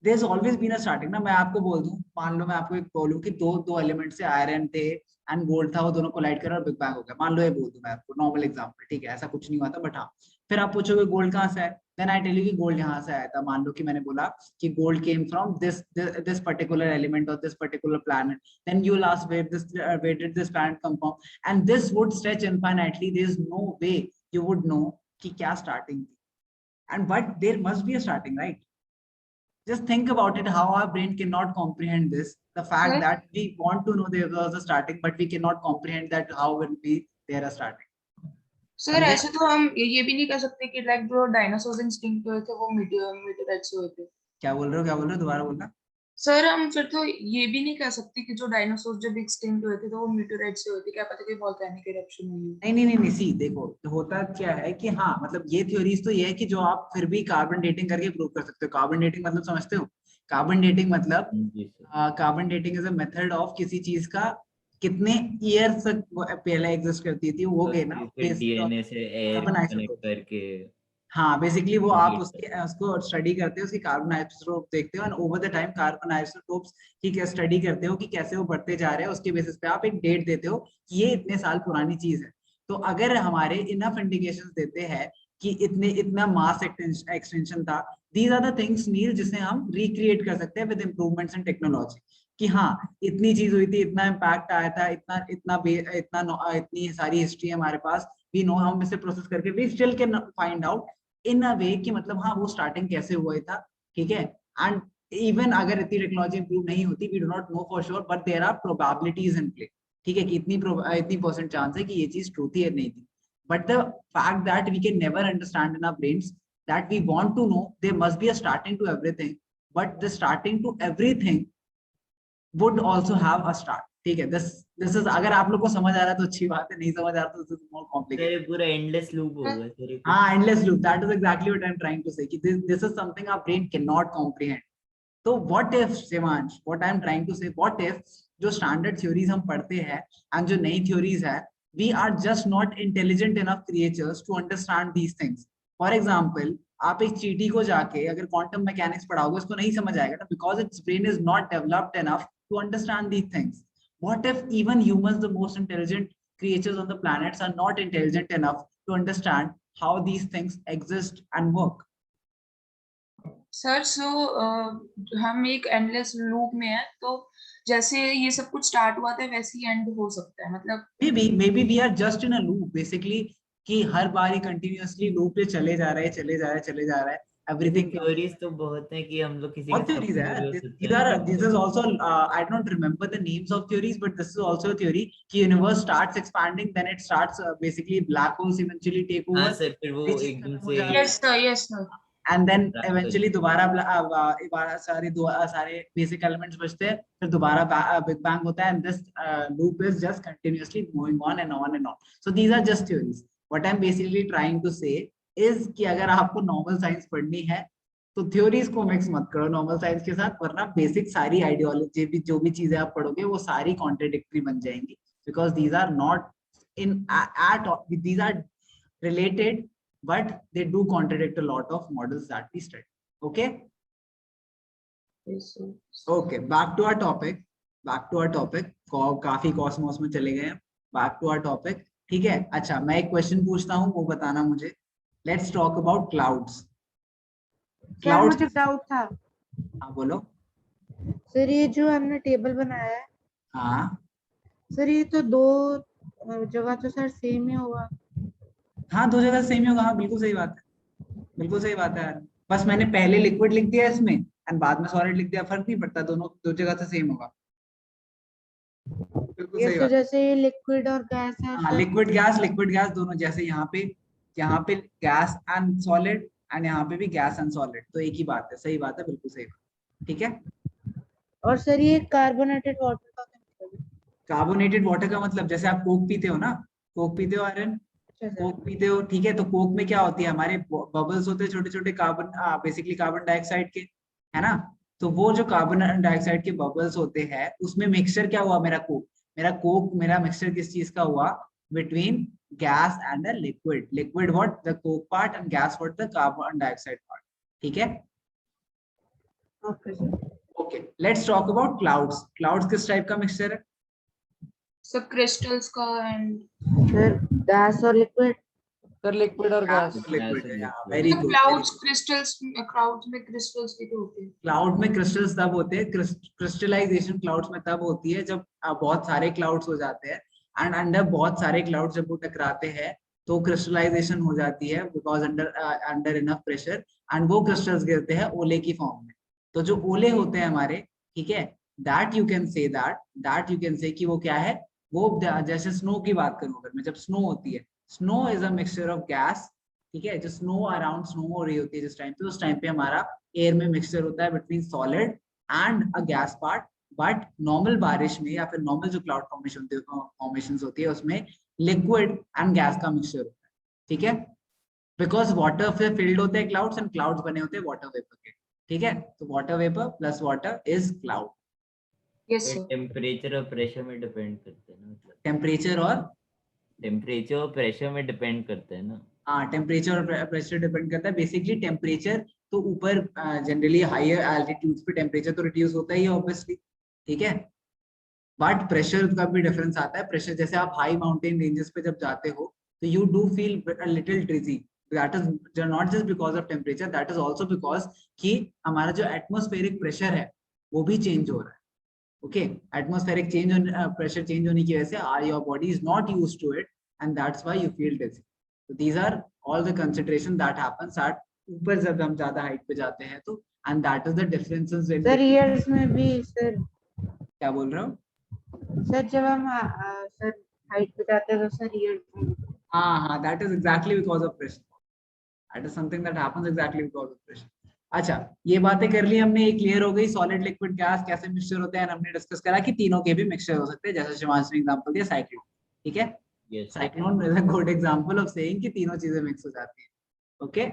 there's always been a starting ना। मैं आपको बोल दूं, मान लो मैं आपको एक बोलूं कि दो दो एलिमेंट से आयरन थे एंड गोल्ड था, वो दोनों कोलाइड कर और बिग बैंग हो गया, मान लो ये बोल दूं मैं आपको, नॉर्मल एग्जांपल, ठीक है, ऐसा कुछ नहीं हुआ था बट हाँ। फिर आप पूछोगे गोल्ड कहाँ से है, देन आई टेल यू कि गोल्ड यहाँ से आया था। मान लो कि मैंने बोला कि gold came from this particular element और this particular planet, then you will ask where did this planet come from, and this would stretch infinitely, there is no way you would know कि क्या starting थी, and but there must be a starting, right? Just think about it, how our brain cannot comprehend this, the fact
Sir?
that we want to know there was a starting but we cannot comprehend that how will be there a starting.
Sir
समझे?
ऐसे तो हम ये भी नहीं कह सकते कि लाइक जो डायनासोर्स एक्सटिंक्ट हुए थे वो मीटियोराइट्स हुए थे।
क्या बोल रहे हो, क्या बोल रहे हो, दोबारा बोलना।
सर हम फिर तो ये भी नहीं कह सकते कि जो डायनासोर जब एक्सटिंक्ट हुए थे तो वो मीटियोराइट से हुए थे, क्या पता कोई वोल्केनिक इरप्शन हुई हो।
नहीं, सी देखो, होता क्या है कि हाँ, मतलब ये थ्योरीज तो ये है कि जो आप फिर भी कार्बन डेटिंग करके प्रूव कर सकते हो। कार्बन डेटिंग मतलब समझते हो? कार्बन डेटिंग मतलब
जी sir.
Carbon dating is a method of किसी चीज का कितने ईयर तक वो पहले एग्जिस्ट करती थी, वो
तो
गए ना
फिर डीएनए से एयर
कार्बन
कनेक्ट
आइसोटोप।
करके
हाँ बेसिकली वो आप
हीट
उसके उसको स्टडी करते हो, उसकी कार्बन आइसोटोप देखते हो and over the time carbon isotopes की स्टडी करते हो कि कैसे वो बढ़ते जा रहे हैं, उसके बेसिस पे आप एक डेट देते हो कि ये इतने साल पुरानी चीज है। तो अगर हमारे इनफ इंडिकेशंस देते हैं कि इतना मास एक्सटेंशन था, दीज आर द थिंग्स नील जिसे हम रिक्रिएट कर सकते हैं विद इम्प्रूवमेंट्स इन टेक्नोलॉजी, कि हाँ इतनी चीज हुई थी, इतना इम्पैक्ट आया था, इतनी सारी हिस्ट्री है हमारे पास, वी नो, हम इसे प्रोसेस करके we still can find out in a way कि मतलब हाँ वो स्टार्टिंग कैसे हुआ था, ठीक है। एंड इवन अगर इतनी टेक्नोलॉजी इंप्रूव नहीं होती, we do not know for sure, but there are probabilities in play, ठीक है, कि इतनी परसेंट चांस है कि ये चीज ट्रू थी या नहीं थी। But the fact that we can never understand in our brains that we want to know there must be a starting to everything, but the starting to everything would also have a start, ठीक है। this is, अगर आप लोग को समझ आ रहा है तो अच्छी बात है, नहीं समझ आ रहा तो this is more
sir
complicated.
ये पूरा एंडलेस लूप होगा सर ये कुछ।
हाँ endless loop, that is exactly what I'm trying to say कि this is something our brain cannot comprehend, तो what if Shivansh, what I am trying to say, what if जो standard theories हम पढ़ते हैं एंड जो नई थ्योरीज है, we are just not intelligent enough creatures to understand these things. For example, आप एक चींटी को जाके अगर क्वांटम मैकेनिक्स पढ़ाओगे उसको नहीं समझ आएगा ना, because its brain is not developed enough to understand these things. What if even humans, the most intelligent creatures on the planets, are not intelligent enough to understand how these things exist and work?
Sir so हम एक endless loop में है, तो जैसे ये सब कुछ start हुआ था वैसे ही एंड हो सकता है, मतलब
maybe we are just in a loop basically, कि हर बार ही continuously loop पे चले जा रहे हैं everything.
थ्योरीज तो बहुत है कि हम लोग किसी
What
के
theories
सपने में
है?
भी हो सकते हैं।
This is also I don't remember the names of theories, but this is also a theory कि universe starts expanding, then it starts basically black holes eventually take over.
हाँ सर, फिर वो
ये चीज
एकदम
खत्म हो
से
जाती है।
Yes sir
and then
Black
eventually दोबारा सारे basic elements बचते हैं, फिर दोबारा big bang होता है, and this loop is just continuously moving on and on and on. So these are just theories. What I'm basically trying to say is कि अगर आपको normal science पढ़नी है तो theories को mix मत करो normal science के साथ, वरना basic सारी ideology भी जो भी चीजें आप पढ़ोगे वो सारी contradictory बन जाएंगी, because these are not these are related, but they do contradict a lot of models that we study. Okay, okay, back to our topic. काफी कॉस्मोस में चले गए हैं, back to our topic. ठीक है, अच्छा मैं एक क्वेश्चन पूछता हूँ, वो बताना मुझे. Let's talk about clouds.
Sir मुझे डाउट था
हाँ बोलो.
सर, ये जो हमने टेबल बनाया है
हाँ
सर, ये तो दो जगह तो सर सेम ही होगा.
हाँ, दो जगह सेम ही होगा. हाँ बिल्कुल सही बात है, बिल्कुल सही बात है यार. बस मैंने पहले लिक्विड लिख दिया इसमें एंड बाद में सॉलिड लिख दिया, फर्क नहीं पड़ता, दोनों दो जगह से सेम होगा. बिल्कुल
ये
सही
तो
बात.
जैसे ये लिक्विड और गैस है
हाँ,
सर.
लिक्विड गैस दोनों, जैसे यहाँ पे गैस एंड सॉलिड एंड यहाँ पे भी गैस एंड सॉलिड, तो एक ही बात है. सही बात है, बिल्कुल सही बात. ठीक है.
और सर ये कार्बोनेटेड वाटर का क्या मतलब है?
कार्बोनेटेड वाटर का मतलब, जैसे आप कोक पीते हो ना, कोक पीते हो आर्यन,
अच्छा सर.
कोक पीते हो, ठीक है, तो कोक में क्या होती है, हमारे बबल्स होते हैं छोटे छोटे कार्बन, बेसिकली कार्बन डाइऑक्साइड के, है ना. तो वो जो कार्बन डाइऑक्साइड के बबल्स होते हैं, उसमें मिक्सचर क्या हुआ, मेरा मिक्सचर किस चीज का हुआ, between gas and a liquid what, the Coke part, and gas what, the carbon dioxide part. ठीक है.
Okay sir.
Okay, let's talk about clouds किस टाइप का मिक्सचर है.
सब क्रिस्टल्स का एंड
सर गैस और लिक्विड.
सर लिक्विड और gas.
Liquid
Gas
है.
and
very
liquid.
Good.
Clouds crystals, crowds में क्रिस्टल्स भी तो होते हैं.
क्लाउड में क्रिस्टल्स तब होते हैं, क्रिस्टलाइजेशन क्लाउड्स में तब होती है जब बहुत सारे क्लाउड्स हो जाते हैं, एंड अंडर बहुत सारे क्लाउड्स जब वो टकराते हैं तो क्रिस्टलाइजेशन हो जाती है, because under enough pressure, and वो क्रिस्टल्स गिरते हैं ओले की फॉर्म में. तो जो ओले होते हैं हमारे, ठीक है, दैट यू कैन से कि वो क्या है, वो जैसे स्नो की बात करूं अगर मैं, जब स्नो होती है, snow is a mixture of gas. ठीक है, जो स्नो अराउंड स्नो हो रही होती है जिस टाइम पे, उस टाइम पे हमारा एयर में मिक्सचर होता है between solid and a gas part. But normal बारिश में या फिर नॉर्मल जो क्लाउड फॉर्मेशन होती है उसमें लिक्विड एंड गैस का मिक्सचर होता है. ठीक है, बिकॉज वाटर से फिल्ड होते हैं क्लाउड्स, एंड क्लाउड्स बने होते हैं वाटर वेपर के. ठीक है, तो water vapour plus water is cloud.
Yes sir.
Temperature और प्रेशर में डिपेंड करते हैं ना, मतलब
टेम्परेचर और
प्रेशर में डिपेंड करते हैं ना.
हाँ, टेम्परेचर और प्रेशर डिपेंड करता है. बेसिकली टेम्परेचर तो ऊपर जनरली हायर एल्टीट्यूड्स पे टेम्परेचर तो रिड्यूस होता ही है ऑब्वियसली. ठीक है, बट प्रेशर का भी डिफरेंस आता है. प्रेशर जैसे आप हाई माउंटेन रेंजेस पे जब जाते हो तो you do feel a little dizzy. That is not just because of temperature, that is also because कि हमारा जो एटमॉस्फेरिक प्रेशर है वो भी चेंज हो रहा है. ओके, एटमॉस्फेरिक प्रेशर चेंज होने की वजह से your body is not used to it, and that's why you feel dizzy. So these are all the consideration that happens at ऊपर जब हम ज्यादा हाइट पे जाते हैं तो, and that is the differences in
sir years में भी सर.
क्या बोल रहे हो.
सर जब हम सर हाइट पे जाते हैं तो सर ईयर्स में.
हाँ, that is exactly because of pressure. That is something that happens exactly because of pressure. अच्छा, ये बातें कर ली हमने, ये क्लियर हो गई सॉलिड लिक्विड गैस कैसे मिक्सचर होते हैं. हमने डिस्कस करा कि तीनों के भी मिक्सचर हो सकते हैं, जैसे शिवांश ने एग्जांपल दिया साइक्लोन. ठीक है,
Yes.
Cyclone is a good example of saying कि तीनों चीजें मिक्स हो जाती हैं. Okay,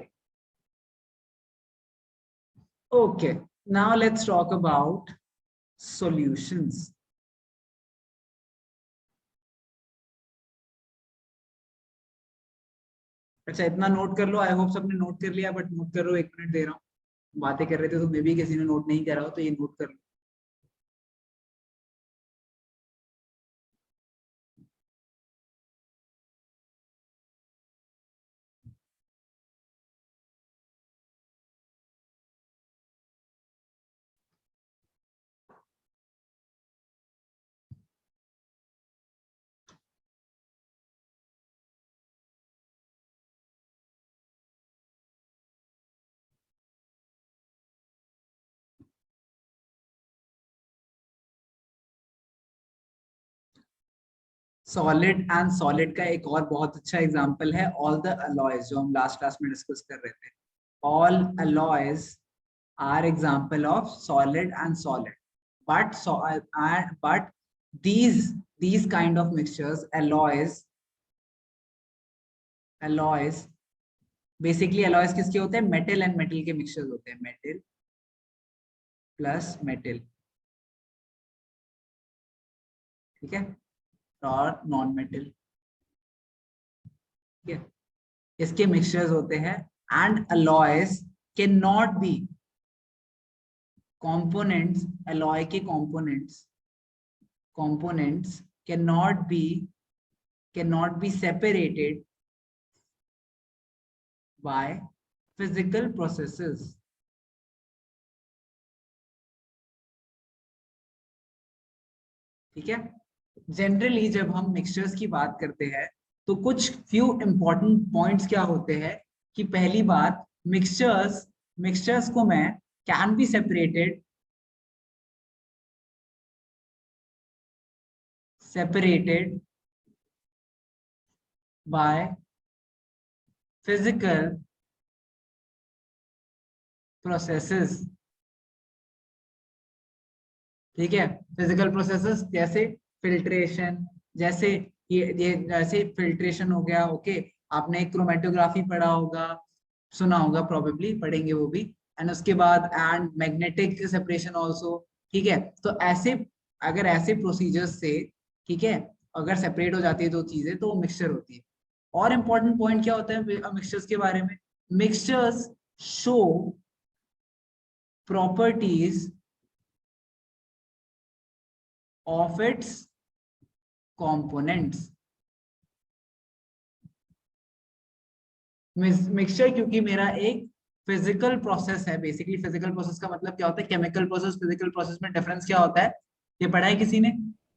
Now let's talk about solutions. अच्छा इतना नोट कर लो, आई होप सबने नोट कर लिया, बट नोट करो, 1 मिनट दे रहा हूँ। बातें कर रहे थे तो मे भी किसी ने नोट नहीं करा हो, तो ये नोट कर लो। सॉलिड एंड सॉलिड का एक और बहुत अच्छा एग्जांपल है ऑल द अलॉयज, जो हम लास्ट क्लास में डिस्कस कर रहे थे। All alloys are example of solid and solid, but these kind of mixtures, alloys basically, alloys किसके होते हैं? मेटल एंड मेटल के मिक्सचर्स होते हैं, मेटल प्लस मेटल, ठीक है, और नॉन मेटल, ठीक है, इसके मिक्सचर्स होते हैं। And alloys can not be components, alloy के components cannot be separated by physical processes. ठीक है, जनरली जब हम मिक्सचर्स की बात करते हैं तो कुछ फ्यू इंपॉर्टेंट पॉइंट्स क्या होते हैं कि पहली बात, मिक्सचर्स को मैं can be separated by physical processes, ठीक है, फिजिकल प्रोसेसेस जैसे फिल्ट्रेशन, जैसे ये जैसे फिल्ट्रेशन हो गया, ओके, आपने क्रोमेटोग्राफी पढ़ा होगा, सुना होगा, प्रोबेबली पढ़ेंगे वो भी, एंड उसके बाद एंड मैग्नेटिक सेपरेशन आल्सो, ठीक है। तो ऐसे अगर ऐसे प्रोसीजर्स से, ठीक है, अगर सेपरेट हो जाती है दो चीजें तो वो मिक्सचर होती है। और इम्पोर्टेंट पॉइंट क्या होता है मिक्सचर्स के बारे में? Mixtures show properties of its components. Mixture क्योंकि मेरा एक फिजिकल प्रोसेस है, बेसिकली फिजिकल प्रोसेस का मतलब क्या होता है? केमिकल प्रोसेस, फिजिकल प्रोसेस में डिफरेंस क्या होता है? ये पढ़ा है किसी ने?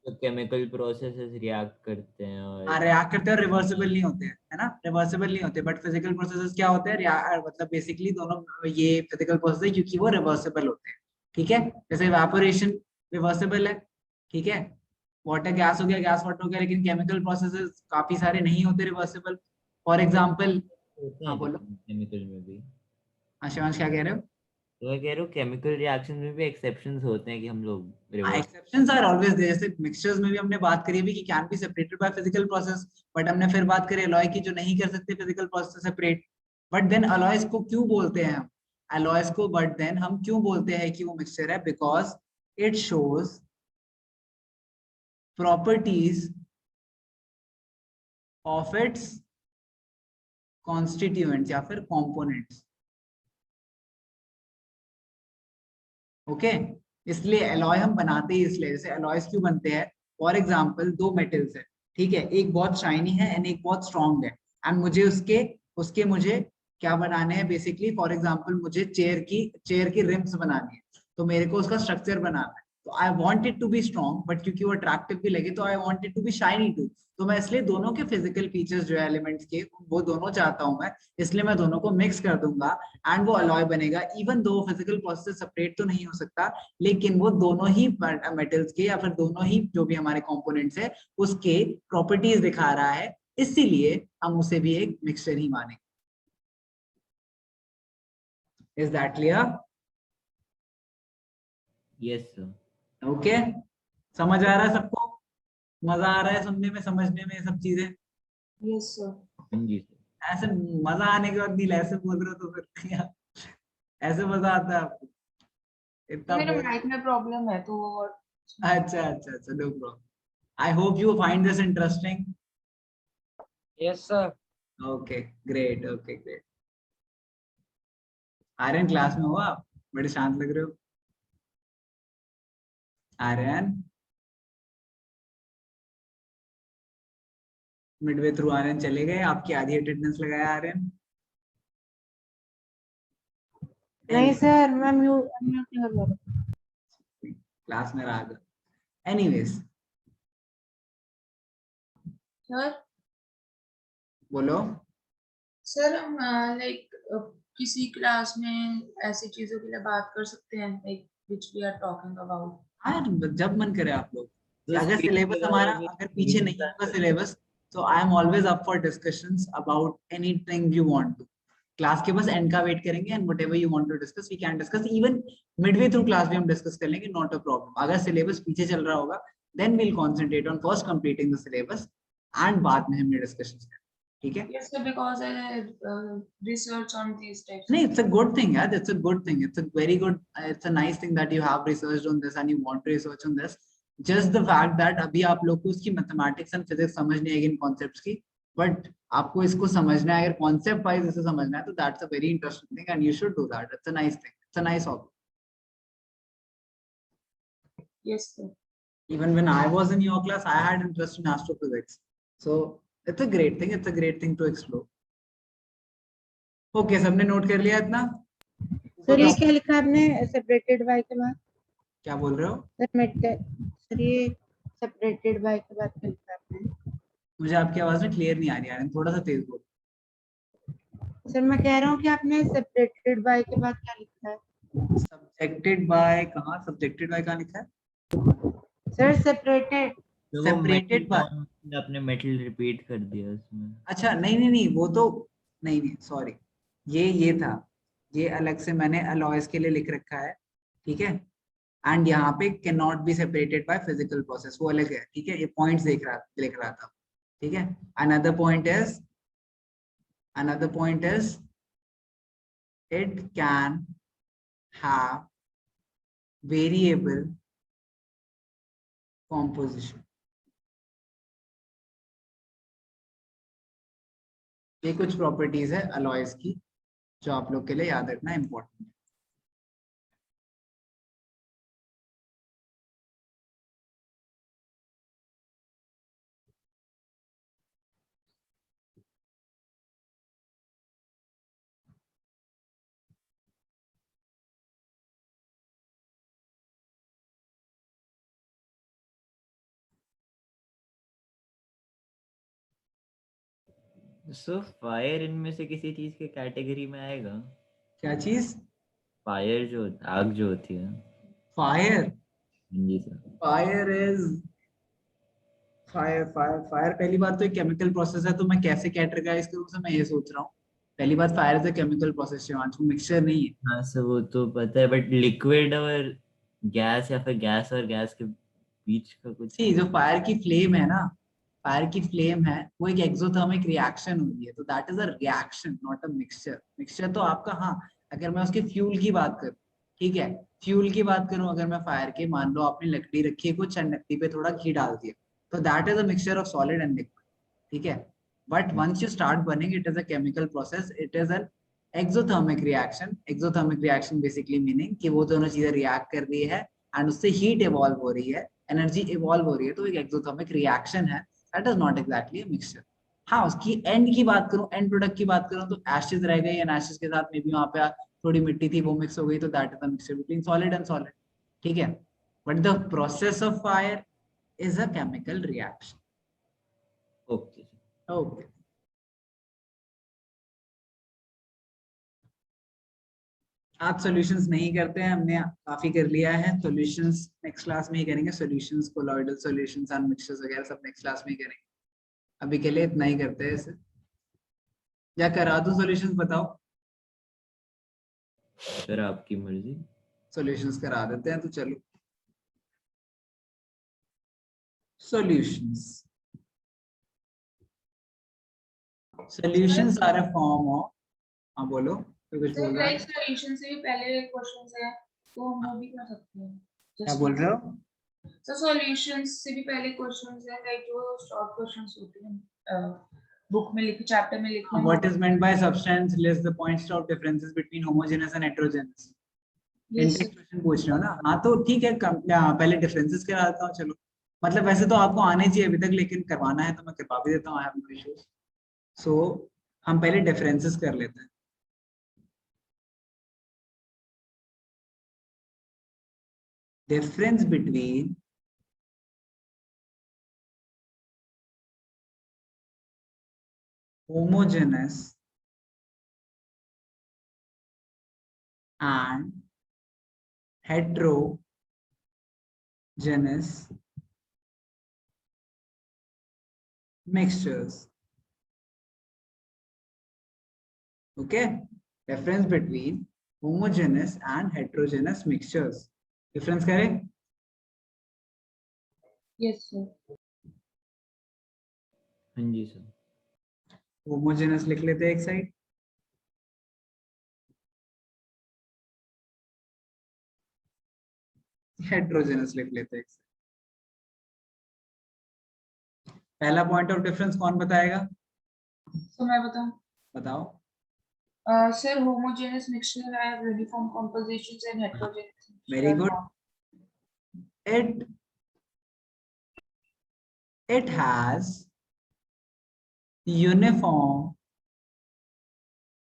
तो केमिकल प्रोसेसेस रिएक्ट करते हैं और
रिएक्ट करते हैं, रिवर्सिबल नहीं होते हैं, है ना, रिवर्सिबल नहीं होते, बट फिजिकल प्रोसेसेस क्या होते हैं? मतलब बेसिकली दोनों ये फिजिकल प्रोसेस है क्योंकि वो रिवर्सिबल होते हैं, ठीक है। जैसे इवेपोरेशन रिवर्सिबल है, ठीक है, वाटर गैस हो गया, गैस वाटर हो गया, लेकिन केमिकल प्रोसेसेस काफी सारे नहीं होते रिवर्सिबल। फॉर एग्जांपल,
होते
हाँ
हैं
बोलो,
केमिकल में भी।
शिवांश क्या कह रहे हो?
तो मैं कह रहा हूँ केमिकल रिएक्शन में भी एक्सेप्शंस होते हैं कि हम लोग reverse.
Exceptions are always there, जैसे मिक्सचर्स में भी हमने बात करी अभी कि can be separated by physical process, but हमने फिर बात करी अलॉय की जो नहीं कर सकते फिजिकल प्रोसेस से सेपरेट। बट देन अलॉयज को क्यों बोलते हैं हम? अलॉयज को बट देन हम क्यों बोलते हैं कि वो मिक्सचर है? Because it shows properties of its constituents या फिर कॉम्पोनेंट्स, ओके। इसलिए एलॉय हम बनाते ही इसलिए, जैसे एलॉयज क्यों बनते हैं? फॉर एग्जांपल दो मेटल्स है, ठीक है, एक बहुत शाइनी है एंड एक बहुत स्ट्रॉन्ग है, एंड मुझे उसके उसके मुझे क्या बनाने हैं? बेसिकली फॉर एग्जांपल मुझे चेयर की रिम्स बनानी है, तो मेरे को उसका स्ट्रक्चर बनाना है, तो I want it to be strong, but क्योंकि वो अट्रैक्टिव भी लगे तो I want it to be shiny too. तो मैं इसलिए दोनों के फिजिकल फीचर्स जो है एलिमेंट्स के, वो दोनों चाहता हूं मैं, इसलिए मैं दोनों को मिक्स कर दूंगा एंड वो अलॉय बनेगा। Even though physical process separate तो नहीं हो सकता, लेकिन वो दोनों ही मेटल्स के या फिर दोनों ही जो भी हमारे कंपोनेंट्स है उसके प्रॉपर्टीज दिखा रहा है, इसीलिए हम उसे भी एक मिक्सचर ही मानेंगे। Is that clear?
Yes sir.
Okay, समझ आ रहा है सबको? मजा आ रहा है सुनने में, समझने में, ये सब चीजें?
Yes sir.
हाँ जी सर।
ऐसे मजा आने के बाद नहीं, ऐसे बोल रहे हो तो फिर ऐसे मजा आता है आपको? इतना
मेरे
बोल
माइक में प्रॉब्लम है तो
अच्छा अच्छा अच्छा, no problem. I hope you find this interesting.
Yes, sir.
Okay great, okay great. Aryan class में हो आप? बड़े शांत लग रहे हो। आर्यन, मिडवे थ्रू आर्यन चले गए, आपकी आधी अटेंडेंस लगाया आर्यन।
नहीं सर, मैं म्यूट नहीं कर रहा।
क्लास में रहा। एनीवेज,
सर
बोलो।
सर हम लाइक किसी क्लास में ऐसी चीजों के लिए बात कर सकते हैं like which we are talking about.
हाँ, जब मन करे आप लोग।
तो
अगर
speech
सिलेबस
के
हमारा
बारे में
अगर पीछे नहीं
class
होगा
में-
सिलेबस, तो I am always up for discussions about anything you want to. Class के बस एंड का वेट करेंगे and whatever you want to discuss we can discuss. Even midway through class भी हम डिस्कस कर लेंगे, नॉट अ प्रॉब्लम। अगर syllabus पीछे चल रहा होगा then we'll concentrate on first completing the syllabus and बाद में हम ये डिस्कशंस करेंगे, ठीक है?
Yes, sir, because I research on these types.
No, it's a good thing, yeah. It's a good thing. It's a very good. It's a nice thing that you have researched on this and you want to research on this. Just the fact that अभी आप लोग को उसकी mathematics and physics समझ नहीं आएगी इन concepts की, but आपको इसको समझना है, अगर concept wise इसे समझना है, तो that's a very interesting thing and you should do that. It's a nice thing. It's a nice hobby.
Yes, sir.
Even when I was in your class, I had interest in astrophysics. So it's a great thing. It's a great thing to explore. Okay, सबने note कर लिया इतना?
Sir ये क्या लिखा आपने separated by के बाद?
क्या बोल रहे हो?
सर ये सेपरेटेड बाय के बाद क्या लिखा आपने?
मुझे आपकी आवाज में क्लियर नहीं आ रही है, थोड़ा सा तेज बोलो।
सर मैं कह रहा हूँ कि आपने सेपरेटेड बाय के बाद क्या लिखा है?
सब्जेक्टेड बाय कहाँ? सब्जेक्टेड बाय कहाँ लिखा है?
Sir separated.
तो वो
Separated
metal
by-
bond आपने मेटल रिपीट कर दिया उसमें।
अच्छा, नहीं नहीं नहीं, वो तो नहीं सॉरी, ये था, ये अलग से मैंने अलॉयज के लिए लिख रखा है, ठीक है? एंड यहाँ पे can not be separated by physical process, वो अलग है, ठीक है? ये पॉइंट्स लिख रहा था, ठीक है? Another point is it can have variable composition. ये कुछ प्रॉपर्टीज है अलॉयज की जो आप लोग के लिए याद रखना इम्पोर्टेंट है।
सो फायर इनमें से किसी चीज के कैटेगरी में आएगा?
क्या चीज?
फायर जो आग जो होती है।
फायर
जी सर।
फायर इज फायर पहली बात तो एक केमिकल प्रोसेस है, तो मैं कैसे कैटेगराइज करूं उसे मैं ये सोच रहा हूँ। पहली बात, fire is a chemical process, Shivanshu, mixture नहीं है।
हाँ सर वो तो पता है, बट लिक्विड और गैस या फिर गैस और गैस के बीच का कुछ।
सी, जो फायर की फ्लेम है ना, फायर की फ्लेम है, वो एक एक्सोथर्मिक रिएक्शन होती है, तो that is a reaction not a mixture. Mixture तो आपका, हाँ, अगर मैं उसके फ्यूल की बात करूं, ठीक है, फ्यूल की बात करूं अगर मैं फायर के, मान लो आपने लकड़ी रखी है कुछ एंड लकड़ी पे थोड़ा घी डाल दिया, तो that is a mixture of solid and liquid, ठीक है? But once you start burning, it is a chemical process, it is an exothermic reaction. Exothermic reaction basically meaning कि वो दोनों चीजें रिएक्ट कर रही है एंड उससे हीट इवॉल्व हो रही है, एनर्जी इवॉल्व हो रही है, तो एक एक्सोथर्मिक रिएक्शन है। That is not exactly a mixture. हाँ, उसकी एंड की बात करूं, एंड प्रोडक्ट की बात करूं, तो एशेस रह गई एंड एशेस के साथ में भी वहां पे थोड़ी मिट्टी थी, वो मिक्स हो गई, तो that is a mixture between solid and solid, ठीक है? But the process of fire is a chemical reaction.
Okay.
Okay, आज सॉल्यूशंस नहीं करते हैं, हमने काफी कर लिया है। सॉल्यूशंस नेक्स्ट क्लास में ही करेंगे, solutions, colloidal solutions and mixtures वगैरह सब नेक्स्ट क्लास में ही करेंगे। अभी के लिए इतना ही करते हैं इसे। या करा दूं सॉल्यूशंस? बताओ।
सर आपकी मर्जी।
सॉल्यूशंस करा देते हैं, तो चलो solutions. Solutions are a form of, हाँ बोलो, तो कुछ बोल रहा है?
लाइक सॉल्यूशन से भी पहले क्वेश्चन है तो हम वो भी कर सकते हैं।
क्या बोल रहे हो?
सर सॉल्यूशंस से भी पहले क्वेश्चंस है, लाइक जो शॉर्ट क्वेश्चंस होते हैं बुक में लिखे, चैप्टर में लिखे हैं।
What is meant by substance? List the points of differences between homogeneous and heterogeneous.
Yes,
intense question पूछ रहे हो ना? हाँ तो ठीक है, पहले डिफरेंसेस करा देता हूँ। चलो, मतलब वैसे तो आपको आने चाहिए अभी तक, लेकिन करवाना है तो मैं करवा भी देता हूँ। I have no issues. So हम पहले डिफरेंसेस कर लेते हैं। Difference between homogeneous and heterogeneous mixtures. Okay, difference between homogeneous and heterogeneous mixtures. Difference करें?
yes sir.
हाँ जी सर।
होमोजेनस लिख लेते हैं एक साइड, हेट्रोजेनस लिख लेते हैं एक साइड। पहला पॉइंट ऑफ डिफरेंस कौन बताएगा?
तो मैं बताऊं?
बताओ।
Sir homogeneous mixture have uniform compositions and heterogeneous
very good. it has uniform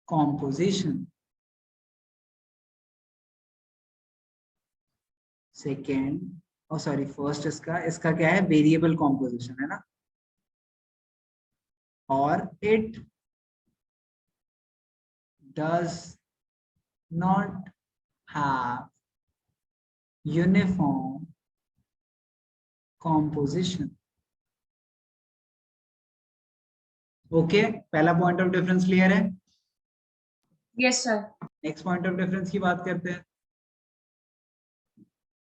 composition. Second, oh sorry, first इसका क्या है? वेरिएबल कॉम्पोजिशन है ना। और it does not have uniform composition. Okay, पहला पॉइंट ऑफ डिफरेंस क्लियर है।
Yes sir.
Next point of difference की बात करते हैं।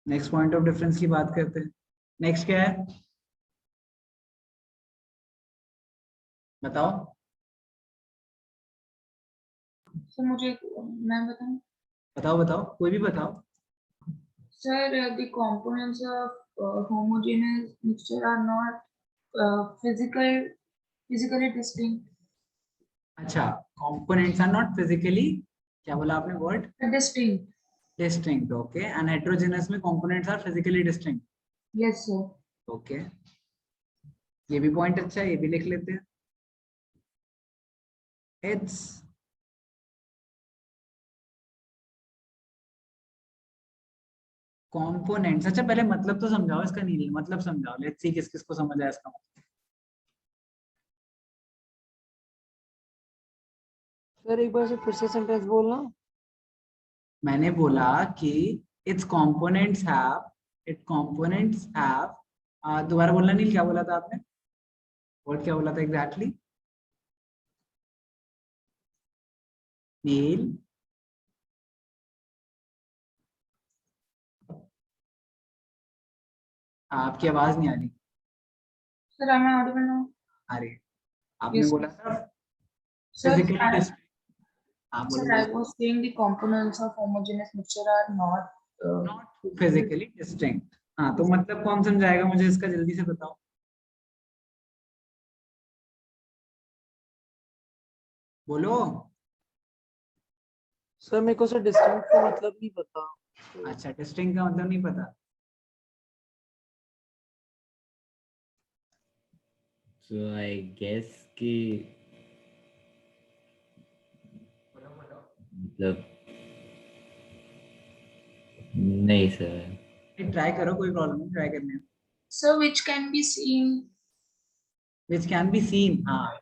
नेक्स्ट पॉइंट ऑफ डिफरेंस की बात करते हैं। नेक्स्ट क्या है? बताओ।
सर मुझे, मैं बताऊं?
बताओ बताओ, कोई भी बताओ।
Sir the components of homogeneous mixture are not physically distinct.
अच्छा, कंपोनेंट्स आर नॉट फिजिकली, क्या बोला आपने word?
Distinct.
Distinct. Okay, and heterogeneous में components are physically distinct.
Yes sir.
Okay, ये भी पॉइंट अच्छा है, ये भी लिख लेते हैं। Its components. अच्छा, पहले मतलब तो समझाओ इसका। नहीं, मतलब समझाओ। लेट्स सी किस किस को समझ आया इसका मतलब।
सर एक बार से फिर से सेंटेंस बोलना।
मैंने बोला कि इट्स कंपोनेंट्स हैव, दोबारा बोलना नील, क्या बोला था आपने? वर्ड क्या बोला था एग्जैक्टली? नील, आपकी आवाज नहीं आ रही।
Sir, am I audible now?
अरे, आपने
Yes.
बोला था
Sir,
फिजिकली डिस्टिंक्ट। हाँ
sir,
बोलो।
I was saying the components of homogeneous mixture are not.
Not physically distinct. हाँ, तो मतलब कौन समझाएगा मुझे इसका? जल्दी से बताओ। बोलो।
सर मेरे को सर डिस्टिंक्ट का मतलब नहीं पता।
अच्छा, डिस्टिंक्ट का मतलब नहीं पता।
So I guess कि मतलब नहीं सर।
ट्राई करो, कोई प्रॉब्लम नहीं, ट्राई करने में।
So, which can be seen.
Which can be seen. हाँ,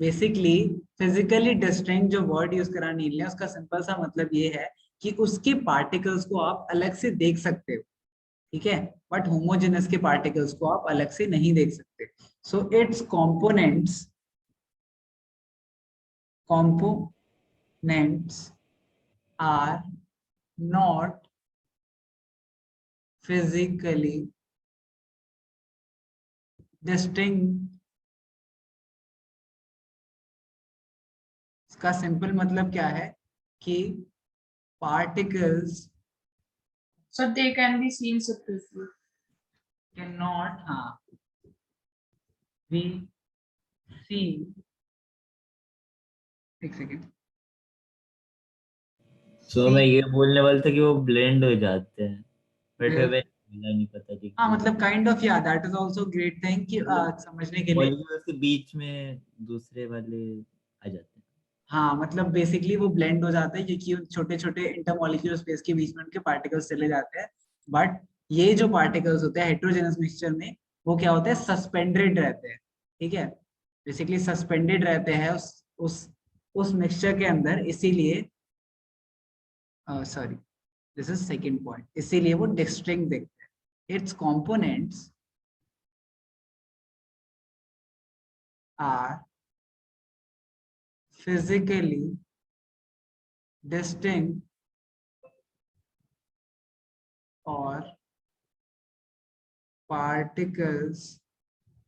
बेसिकली फिजिकली डिस्टिंक्ट जो वर्ड यूज करा नील ने, उसका सिंपल सा मतलब ये है कि उसके पार्टिकल्स को आप अलग से देख सकते हो, ठीक है, बट होमोजेनस के पार्टिकल्स को आप अलग से नहीं देख सकते। So it's components are not physically distinct। इसका सिंपल मतलब क्या है कि particles
So they can be seen separately.
cannot be seen, एक सेकेंड,
सो मैं ये बोलने वाला था कि वो ब्लेंड हो जाते हैं, बट
Yeah.
मुझे नहीं पता कि
हाँ मतलब काइंड ऑफ, या that is also great thing कि समझने के लिए।
मॉलिक्यूल्स के बीच में दूसरे वाले आ जाते हैं।
हाँ मतलब बेसिकली वो ब्लेंड हो जाते हैं क्योंकि उन छोटे छोटे इंटरमॉलिक्यूलर स्पेस के बीच में उनके पार्टिकल्स चले जाते हैं। बट ये जो पार्टिकल्स होते हैं हेट्रोजेनस मिक्सचर में, वो क्या होते हैं, सस्पेंडेड रहते हैं। ठीक है, बेसिकली सस्पेंडेड रहते हैं उस मिक्सचर के अंदर, इसीलिए sorry this is second point, इसीलिए वो डिस्टिंक्ट दिखते हैं। Its components are physically distinct or particles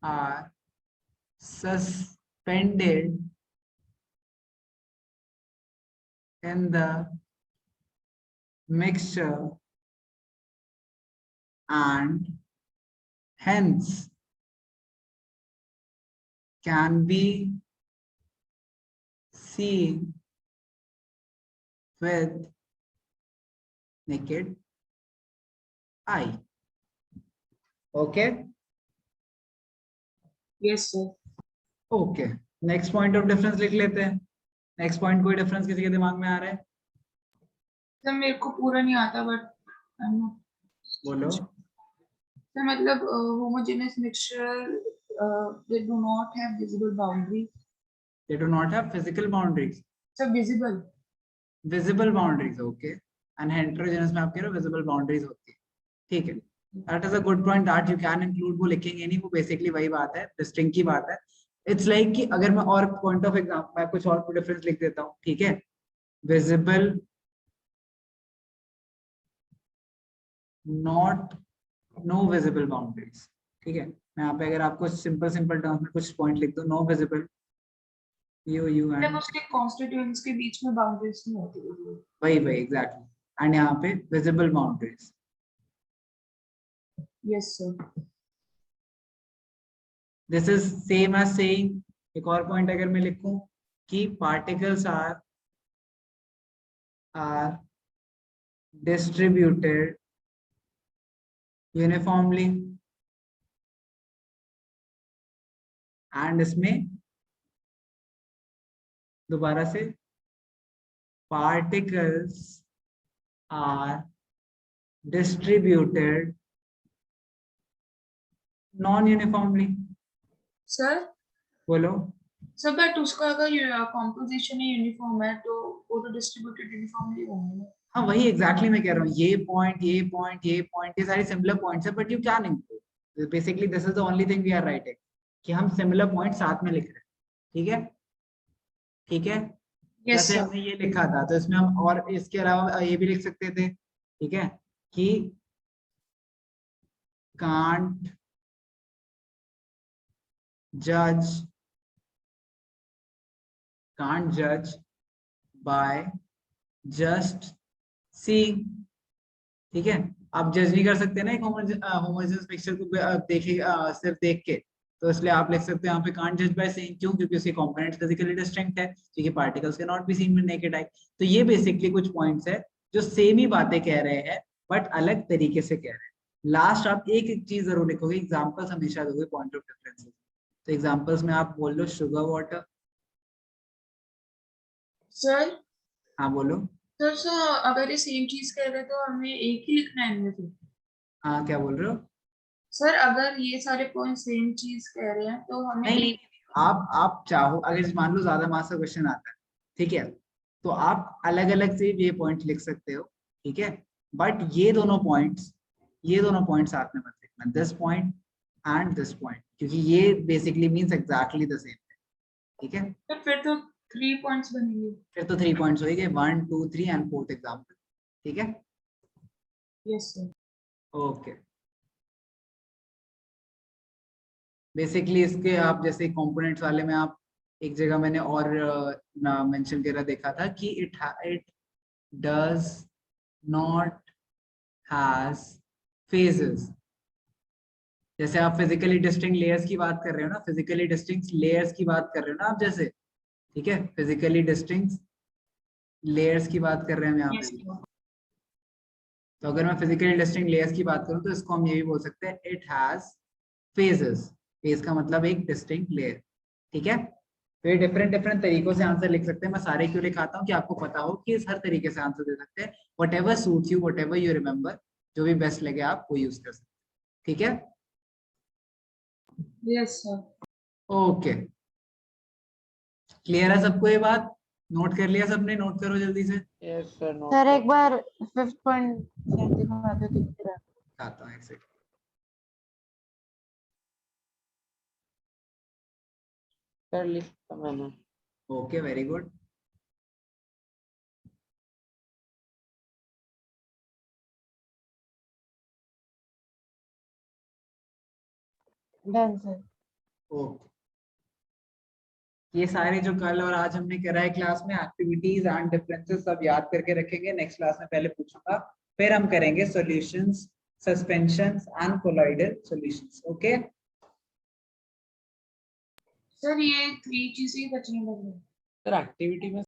are suspended in the mixture and hence can be seen with naked eye. Okay?
Yes, sir.
Okay. Next point of difference लिख लेते हैं। Next point कोई difference किसी के दिमाग में आ रहा है?
सर मेरे को पूरा नहीं आता बट
बोलो।
सर मतलब homogeneous mixture they do not have visible boundaries.
They do not have physical boundaries.
Sir visible.
Visible boundaries, okay. And heterogeneous में आप कह रहे हो visible boundaries होती है, ठीक है। That is a good point that you can include, वो लिखेंगे नहीं, वो basically वही बात है, distinct की बात है। It's like कि अगर मैं और point of example, मैं कुछ और difference लिख देता हूँ, ठीक है। Visible, not, no visible boundaries, ठीक है। मैं यहाँ पे अगर आपको simple terms में कुछ point लिख दूँ, no visible, you
मतलब
and
उसके constituents के बीच में boundaries नहीं होती।
वही exactly, and यहाँ पे visible boundaries।
Yes, sir.
This is same as saying, एक और पॉइंट अगर मैं लिखूं कि particles are distributed uniformly, and इसमें दोबारा से particles are distributed non-uniformly।
Sir,
बोलो।
सर बट उसका अगर composition ही uniform है तो वो तो distributed uniformly होंगे।
हाँ वही एग्जैक्टली मैं कह रहा हूँ, ये सारी सिमिलर पॉइंट्स है, but you can include, basically this is the only thing we are writing कि हम सिमिलर पॉइंट साथ में लिख रहे हैं, ठीक है, ठीक है।
Yes,
जैसे
sir.
हमने ये लिखा था तो इसमें हम और इसके अलावा ये भी लिख सकते थे, ठीक है, कि कांट जज बाय जस्ट सीइंग, ठीक है। आप जज नहीं कर सकते ना एक होमोजेनियस मिक्सचर को देखे सिर्फ देख के, तो इसलिए आप लिख सकते हो यहाँ पे कांट जज बाय सीइंग, क्यों? क्योंकि उसके कंपोनेंट्स फिजिकली डिस्टिंक्ट है, क्योंकि particles can not be seen with naked eye. तो ये बेसिकली कुछ पॉइंट्स है जो सेम ही बातें कह रहे हैं बट अलग तरीके से कह रहे हैं। लास्ट आप एक चीज जरूर लिखोगे, एग्जाम्पल्स हमेशा दोगे पॉइंट ऑफ डिफरेंसेस। तो एग्जाम्पल्स में आप बोल लो शुगर वाटर।
सर
हाँ बोलो।
सर अगर ये सेम चीज कह रहे तो हमें एक ही लिखना है इनमें से।
हाँ क्या बोल रहे हो?
सर अगर ये सारे पॉइंट सेम चीज कह रहे हैं तो हमें
नहीं,
एक
आप चाहो, अगर मान लो ज्यादा मार्क्स का क्वेश्चन आता है, ठीक है, तो आप अलग अलग से ये पॉइंट लिख सकते हो, ठीक है, बट ये दोनों पॉइंट्स साथ में मत लिखना, this point and this point, क्योंकि ये basically means exactly the same, ठीक है।
तो फिर तो 3 पॉइंट्स बनेंगे।
फिर तो 3 पॉइंट्स हो गए, 1 2 3 एंड 4th एग्जांपल, ठीक है।
Yes sir.
ओके, बेसिकली इसके आप जैसे कंपोनेंट्स वाले में आप एक जगह मैंने और मेंशन करा देखा था कि it does not has phases. जैसे आप फिजिकली डिस्टिंक्ट लेयर्स की बात कर रहे हो ना, फिजिकली डिस्टिंक्ट लेयर्स की बात कर रहे हो ना आप, जैसे ठीक है, फिजिकली डिस्टिंक्ट लेयर्स की बात कर रहे हैं हम यहाँ
Yes,
पे।
sir.
तो अगर मैं फिजिकली डिस्टिंक्ट लेयर्स की बात करूँ तो इसको हम ये भी बोल सकते हैं, इट हैज फेजेस। फेज का मतलब एक डिस्टिंक्ट लेयर, ठीक है। तो ये डिफरेंट डिफरेंट तरीकों से आंसर लिख सकते हैं। मैं सारे क्यों लिखाता हूँ कि आपको पता हो कि इस हर तरीके से आंसर दे सकते हैं। What ever suit you, what ever you remember, जो भी बेस्ट लगे आप वो यूज कर सकते हैं, ठीक है।
Yes, sir.
ओके, क्लियर है सबको ये बात? नोट कर लिया सबने? नोट करो जल्दी से।
यस सर, नोट
सर एक बार 5th पॉइंट दिखा दो, दिख रहा है।
दिखाता हूँ एक सेकंड।
कर लिखा मैंने।
Okay, very good.
Done sir.
Okay, ये सारे जो कल और आज हमने करा है क्लास में, एक्टिविटीज एंड डिफरेंसेस सब याद करके रखेंगे। नेक्स्ट क्लास में पहले पूछूंगा, फिर हम करेंगे solutions, suspensions and colloidal solutions. Okay
sir ये 3 चीजें ही बचने लगी।
सर एक्टिविटी में